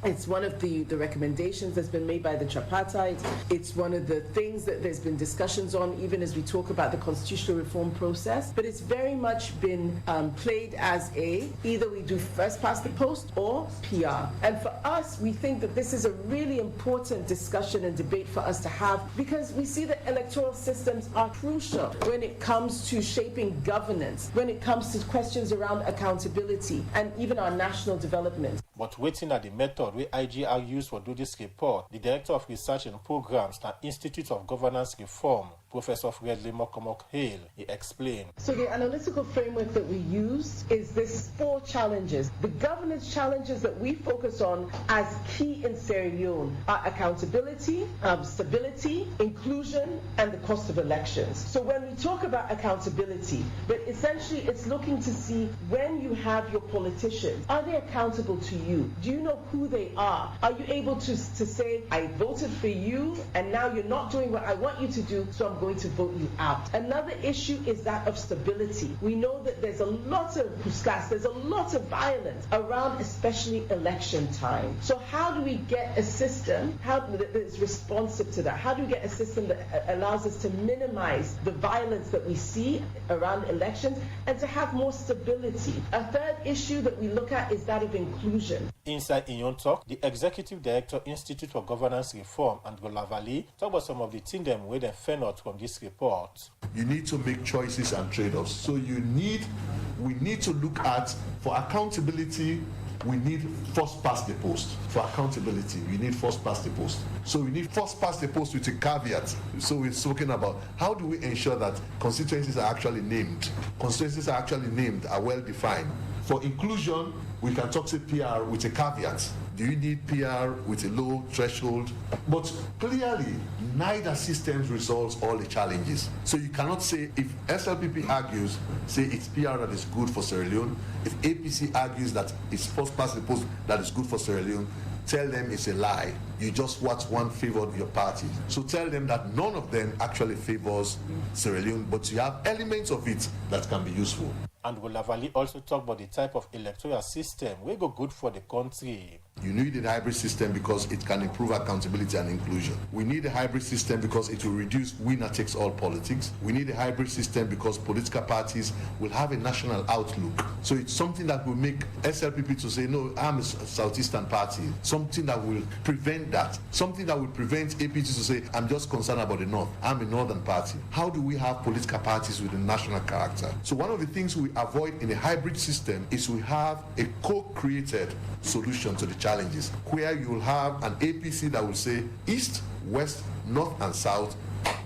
It's one of the recommendations that's been made by the tripartite. It's one of the things that there's been discussions on even as we talk about the constitutional reform process. But it's very much been played as either we do first past the post or PR. And for us, we think that this is a really important discussion and debate for us to have because we see that electoral systems are crucial when it comes to shaping governance, when it comes to questions around accountability and even our national development. But waiting at the method where IGR used for do this report, the Director of Research and Programs at Institute of Governance Reform, Professor Fredlin Mokomok Hale, he explained. So the analytical framework that we use is this 4 challenges. The governance challenges that we focus on as key in Sierra Leone are accountability, stability, inclusion, and the cost of elections. So when we talk about accountability, but essentially it's looking to see when you have your politicians, are they accountable to you? Do you know who they are? Are you able to say, I voted for you and now you're not doing what I want you to do, so I'm going to vote you out. Another issue is that of stability. We know that there's a lot of puskas, there's a lot of violence around especially election time. So how do we get a system that is responsive to that? How do we get a system that allows us to minimize the violence that we see around elections and to have more stability? A third issue that we look at is that of inclusion. Inside Inyon Talk, the Executive Director, Institute for Governance Reform, and Golavali, talk about some of the things them where they fell out from this report. You need to make choices and trade-offs. So we need to look at, for accountability, we need first past the post. For accountability, we need first past the post. So we need first past the post with a caveat. So we're talking about how do we ensure that constituencies are actually named. Constituencies are actually named, are well defined. For inclusion, we can talk to PR with a caveat. Do you need PR with a low threshold? But clearly, neither system resolves all the challenges. So you cannot say, if SLPP argues, say it's PR that is good for Sierra Leone, if APC argues that it's first past the post that is good for Sierra Leone, tell them it's a lie. You just watch one favored your party. So tell them that none of them actually favors Sierra Leone, but you have elements of it that can be useful. And Golavali also talked about the type of electoral system we go good for the country. You need a hybrid system because it can improve accountability and inclusion. We need a hybrid system because it will reduce winner-takes-all politics. We need a hybrid system because political parties will have a national outlook. So it's something that will make SLPP to say, no, I'm a Southeastern party. Something that will prevent that. Something that will prevent APC to say, I'm just concerned about the North. I'm a Northern party. How do we have political parties with a national character? So one of the things we avoid in a hybrid system is we have a co-created solution to the challenges, where you will have an APC that will say East, West, North and South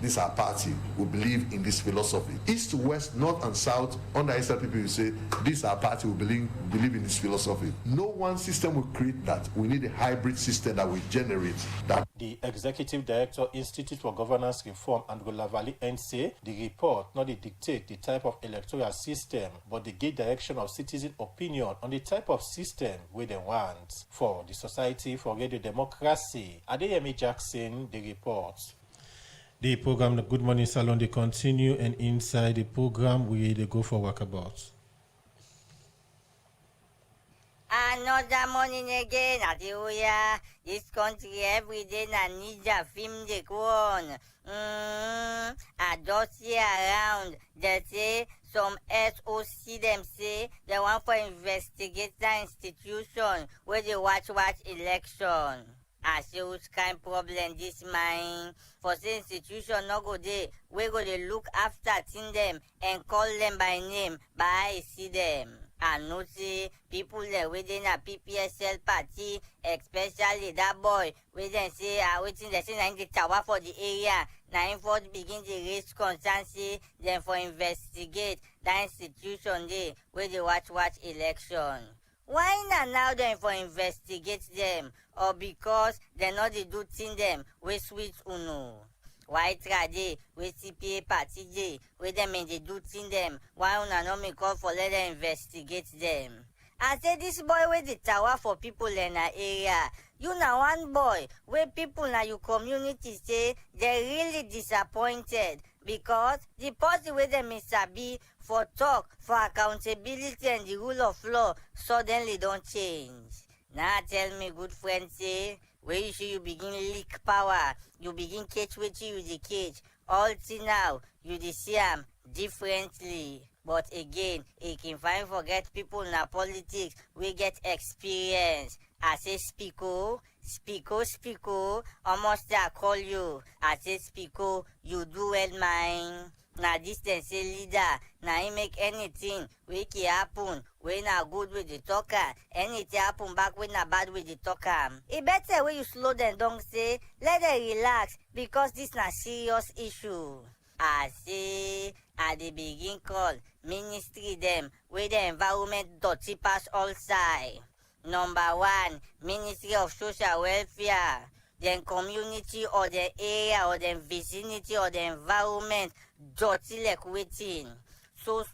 this our party, we believe in this philosophy. East to west, north and south, under SLPP will say, this our party, we believe in this philosophy. No one system will create that. We need a hybrid system that will generate that. The Executive Director, Institute for Governance Reform, and Lavali say the report not dictate the type of electoral system, but the give direction of citizen opinion on the type of system we they want. For the Society for Radio Democracy, Adeyemi Jackson, the report. The program, the Good Morning Salon, they continue, and inside the program, we they go for walkabouts. Another morning again, Hallelujah. This country every day na ninja film they go on. I just see around, they say some SOC them say they want for investigate the institution where they watch election. I say which kind problem this mine for say institution no go there. We go they look after thing them and call them by name, but I see them. I know see people there within a PPSL party, especially that boy we then say waiting they say na the tower for the area. Now in for begin the raise concern see then for investigate that institution there where they watch election. Why not now then for investigate them? Or because they not they do thing them we switch uno? Why try they we CPA party day where them and they do thing them? Why una no me call for let them investigate them? I say this boy with the tower for people in our area. You know one boy where people in your community say they're really disappointed because the party where them is sabi for talk, for accountability and the rule of law suddenly don't change. Now tell me good friend say where you see you begin leak power, you begin catch with you the cage. All till now you see them differently. But again, it can find forget people in our politics. We get experience. I say Spico, almost I call you. I say Spico, you do well mine. Now this then say leader, now he make anything we can happen. We not good with the talker. Anything happen back we not bad with the talker. It better when you slow them down say, let them relax because this not serious issue. I say at the begin call ministry them where the environment dirty pass all side. Number 1, Ministry of Social Welfare. Then community or the area or the vicinity or the environment dirty like waiting. So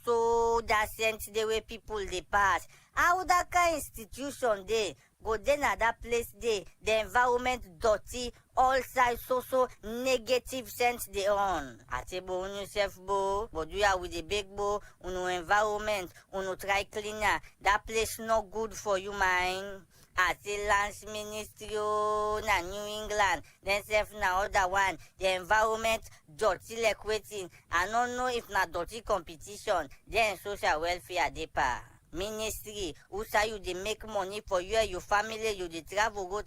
that sense the way people they pass. How that kind institution they go then at that place they the environment dirty all sides so negative sense they on. I say bo yourself bo, but you are with the big bo, uno environment, uno try cleaner. That place not good for you mind. I say Lands Ministry na New England, then self na other one. The environment dirty like waiting. I don't know if na dirty competition. Then social welfare depa. Ministry, who say you they make money for you and your family, you they travel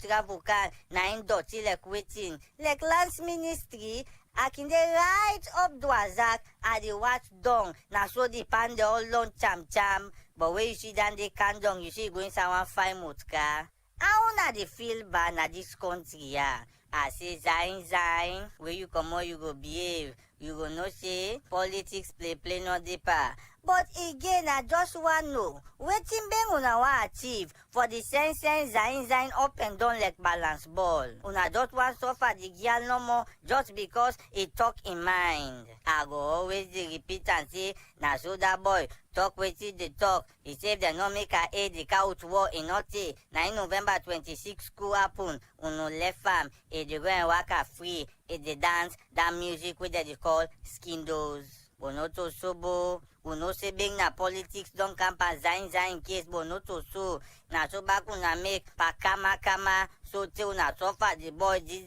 can na in dirty like waiting. Like Lands Ministry, I can they right up Dwazak and they watch down. Now so the pan the all long cham. But when you see down the candong, you see going someone 5 motka. How na they feel bad na this country, yeah? I say Zain, where you come on, you go behave. You go no say politics play no deeper. But again, I just want to know, wetin bang una want achieve for the sense Zain up and down like balance ball. Una don't want suffer the girl no more just because it talk in mind. I go always repeat and say, na so that boy talk wetin they talk. He say if they no make a aid the couch war in Ote, na in November 26 school happen. Uno left farm, they go and work free. They dance that music with they call skindos. Uno to sobo. Uno se bing na politics don't camp and Zain case, but not so. Na so back una make pa kama, so te una suffer the boy, this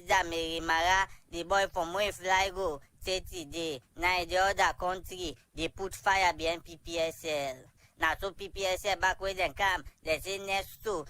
that, Mary Mara, the boy from where fly go, 30 day. Now the other country, they put fire behind PPSL. Now so PPSL back where they come, they say next to,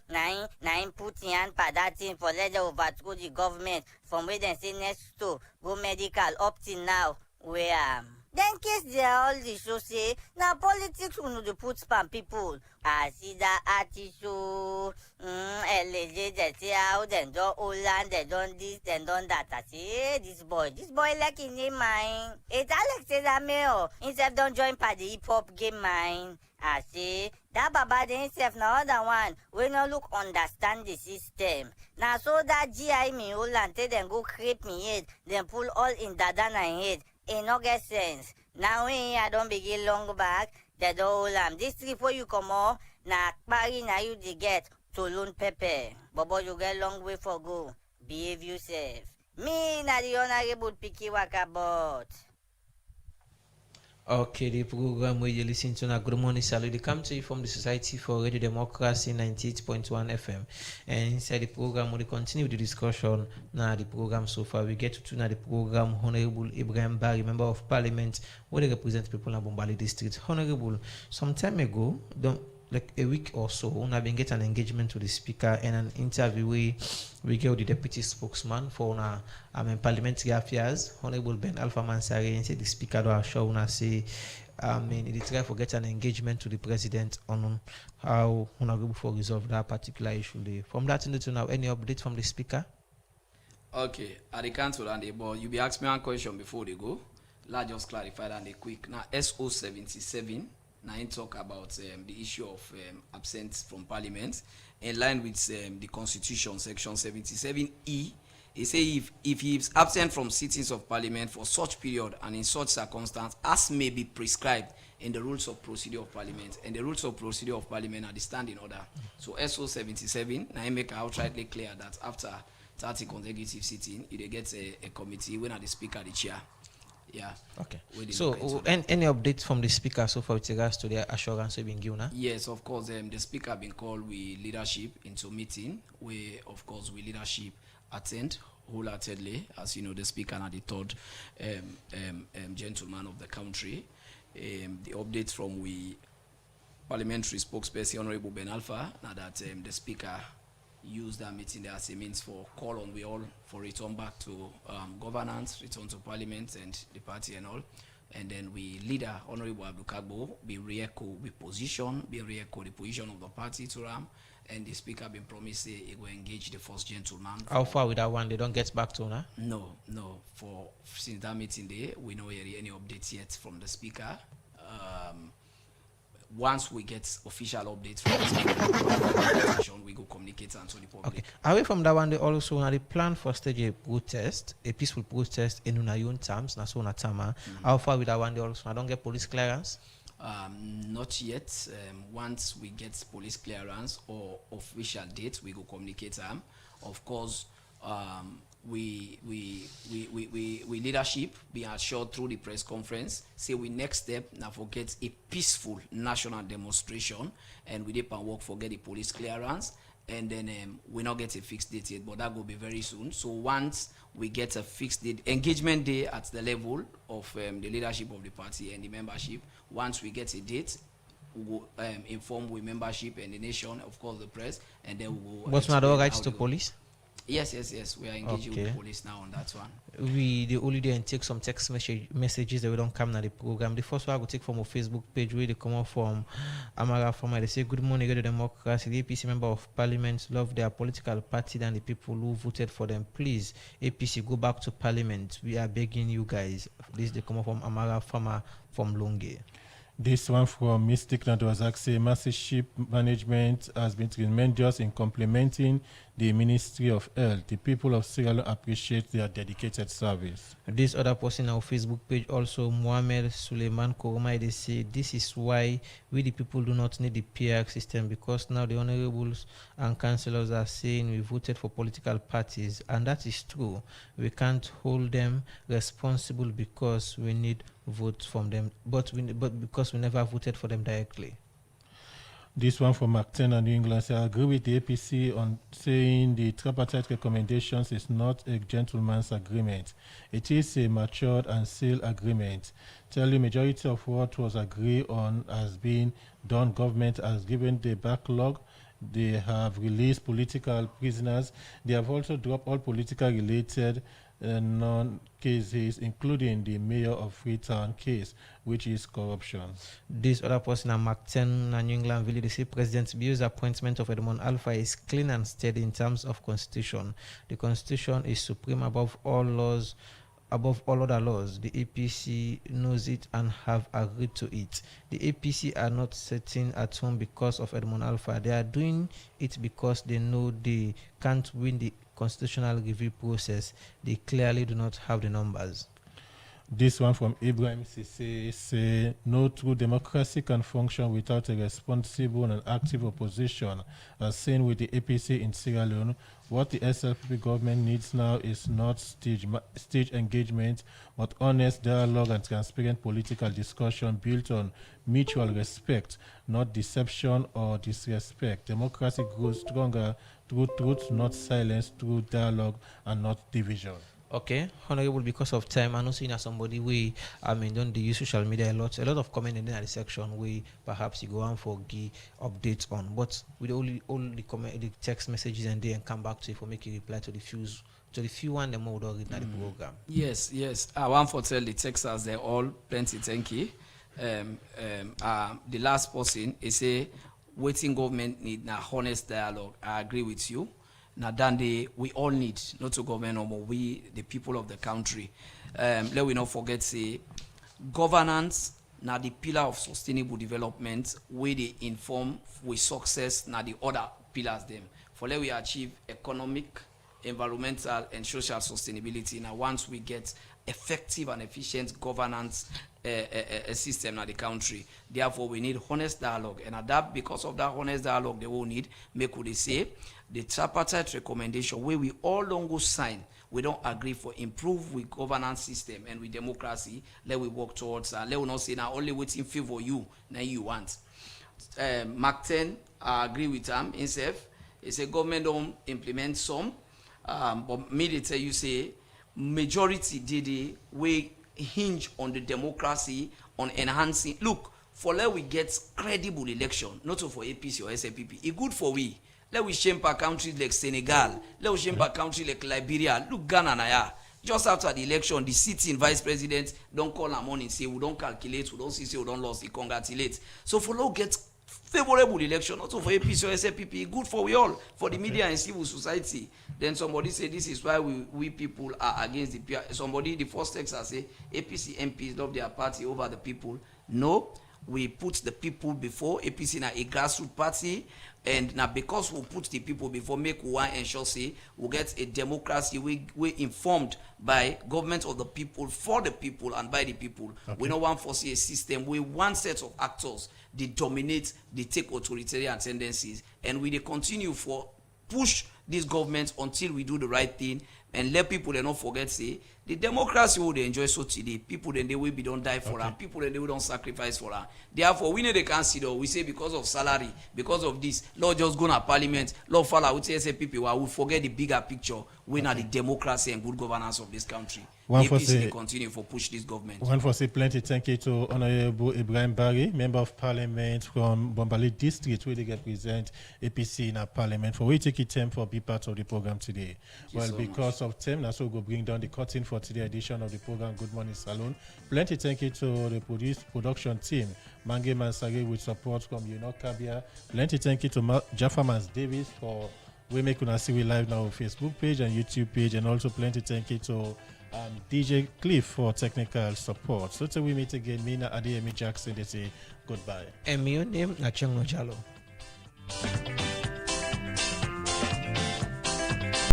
nine put in hand for that thing for let them overthrow the government. From where they say next to, go medical up till now, where Then case they all the show say, now politics will dey put spam people. I see that article, LJ, they say how they don Holland, they don this, they don that. I say, this boy like in name mine. It's Alex say that mail. Himself don't join for the hip hop game mine. I say, that baba dey himself na other one. We no look understand the system. Now so that GI me Holland, say them go create me head, then pull all in dada na head. It no get sense. Now when I don't begin long back, they don't hold am. This trip where you come off, na Paris na you dey get to loan pepper. Bobo, you get long way for go. Behave yourself. Me na the honorable Piki Wakabot. Okay, the program where you listen to now, good morning, salute. They come to you from the Society for Radio Democracy 98.1 FM. And inside the program, we continue the discussion. Now, the program so far, we get to now the program, Honorable Ibrahim Barry, Member of Parliament, where they represent people in Bombali District. Honorable, some time ago, like a week or so, we have been getting an engagement with the speaker and an interview where we get the deputy spokesman for parliamentary affairs, Honorable Ben Alpha Mansari, and say the speaker do show una say he try to get an engagement to the president on how Honorable for resolve that particular issue. From that to now, any update from the speaker? Okay, I dey cancel and but you be ask me one question before they go. Let's just clarify that quick. Now SO 77. Now, I talk about the issue of absence from Parliament in line with the Constitution, Section 77E. He say if he is absent from sittings of Parliament for such period and in such circumstance as may be prescribed in the rules of procedure of Parliament, and the rules of procedure of Parliament are the standing order. So SO 77, now I make outrightly clear that after 30 consecutive sitting, you get a committee when the speaker the chair. Yeah. Okay. So, any updates from the speaker so far with regards to the assurance being given? Yes, of course. The speaker been called with leadership into meeting, where of course we leadership attend wholeheartedly, as you know, the speaker and the third gentleman of the country. The updates from we parliamentary spokesperson Honorable Ben Alpha, now that the speaker use that meeting there as a means for call on we all for return back to governance, return to Parliament and the party and all. And then we leader Honorable Abdul Kagbo be re-echo the position of the party to Ram, and the speaker been promised he will engage the first gentleman. How far with that one? They don't get back to now? No. For since that meeting day, we know any updates yet from the speaker. Once we get official updates from the speaker, we go communicate to the public. Okay. Away from that one, they also now they plan for stage a protest, a peaceful protest in your own terms, na so na tama. How far with that one? They also don't get police clearance. Not yet. Once we get police clearance or official date, we go communicate them. Of course, we leadership be assured through the press conference. Say we next step now forget a peaceful national demonstration, and we did work for get the police clearance, and then we not get a fixed date yet, but that will be very soon. So once we get a fixed date, engagement day at the level of the leadership of the party and the membership. Once we get a date, we will inform with membership and the nation, of course, the press, and then we will. What's not all rights to police? Yes. We are engaging with police now on that one. The only day and take some text messages that we don't come to the program. The first one I will take from our Facebook page where they come out from Amara Farmer. They say, good morning, Radio Democracy. The APC member of Parliament love their political party than the people who voted for them. Please, APC, go back to Parliament. We are begging you guys. This they come out from Amara Farmer from Lunge. This one from Mystic Nadwazak say mastership management has been tremendous in complementing the Ministry of Health. The people of Sierra Leone appreciate their dedicated service. This other person on our Facebook page also, Mohamed Suleiman Koromai, they say this is why we the people do not need the PR system, because now the honorables and councillors are saying we voted for political parties, and that is true. We can't hold them responsible because we need votes from them, but because we never voted for them directly. This one from Mark Ten and New England says, I agree with the APC on saying the tripartite recommendations is not a gentleman's agreement. It is a matured and sealed agreement. Tell you majority of what was agreed on has been done. Government has given the backlog. They have released political prisoners. They have also dropped all political related non-cases, including the Mayor of Freetown case, which is corruption. This other person, Mark 10, New England Village, they say President Bio's appointment of Edmond Alpha is clean and steady in terms of constitution. The constitution is supreme above all laws, above all other laws. The APC knows it and have agreed to it. The APC are not sitting at home because of Edmond Alpha. They are doing it because they know they can't win the constitutional review process. They clearly do not have the numbers. This one from Ibrahim Sisse say no true democracy can function without a responsible and active opposition. As seen with the APC in Sierra Leone, what the SLPP government needs now is not stage engagement, but honest dialogue and transparent political discussion built on mutual respect, not deception or disrespect. Democracy grows stronger through truth, not silence, through dialogue and not division. Okay, Honorable, because of time, I'm not seeing as somebody don't they use social media a lot of comment in the section we perhaps you go on for the updates on, but with all the comment, the text messages and then come back to you for making reply to the few one the more read the program. Yes. I want to tell the Texas they're all plenty thank you. The last person is a waiting government need na honest dialogue. I agree with you. Now, we all need, not to government no more, we, the people of the country. Let we not forget, say, governance, now the pillar of sustainable development, where they inform with success, now the other pillars them. For let we achieve economic, environmental, and social sustainability. Now, once we get effective and efficient governance system in the country, therefore we need honest dialogue. And adapt because of that honest dialogue, they will need, make what they say, the tripartite recommendation where we all don't go sign, we don't agree for improve with governance system and with democracy, let we work towards let we not say now only waiting favor you, now you want. Mark 10, I agree with him himself. He say government don't implement some, but me they tell you say majority did we hinge on the democracy, on enhancing. Look, for let we get credible election, not for APC or SLPP, it's good for we. Let we shape a country like Senegal. Let we shape a country like Liberia. Look, Ghana na just after the election, the sitting vice president don't call a morning say we don't calculate, we don't see, we don't lose, we congratulate. So for now get favorable election, not for APC or SLPP, good for we all, for the media and civil society. Then somebody say this is why we people are against the PR. Somebody, the first text say APC MPs love their party over the people. No, we put the people before. APC na a grassroots party. And now because we put the people before, make one ensure say we get a democracy we informed by government of the people, for the people and by the people. Okay. We don't want to see a system where one set of actors they dominate, they take authoritarian tendencies, and we they continue for push this government until we do the right thing and let people they not forget say the democracy will they enjoy so today. People then they will be don't die for them. People then they will don't sacrifice for them. Therefore, we need to consider. We say because of salary, because of this, Lord just go to Parliament. Lord follow. We say people will forget the bigger picture. We are the democracy and good governance of this country. APC continue for push this government. One for say plenty thank you to Honorable Ibrahim Barry, Member of Parliament from Bombali District, where they represent APC in our Parliament. For we take it time for be part of the program today. Well, so because of time, that's why we go bring down the curtain for today's edition of the program Good Morning Saloon. Plenty thank you to the production team, Mange Mansari with support from Kabia. Plenty thank you to Jaffa Mans Davis for we make una see we live now on Facebook page and YouTube page, and also plenty thank you to DJ Cliff for technical support. So till we meet again, Mina Adeyemi Jackson, they say goodbye. And my name is Nachang Nojalo.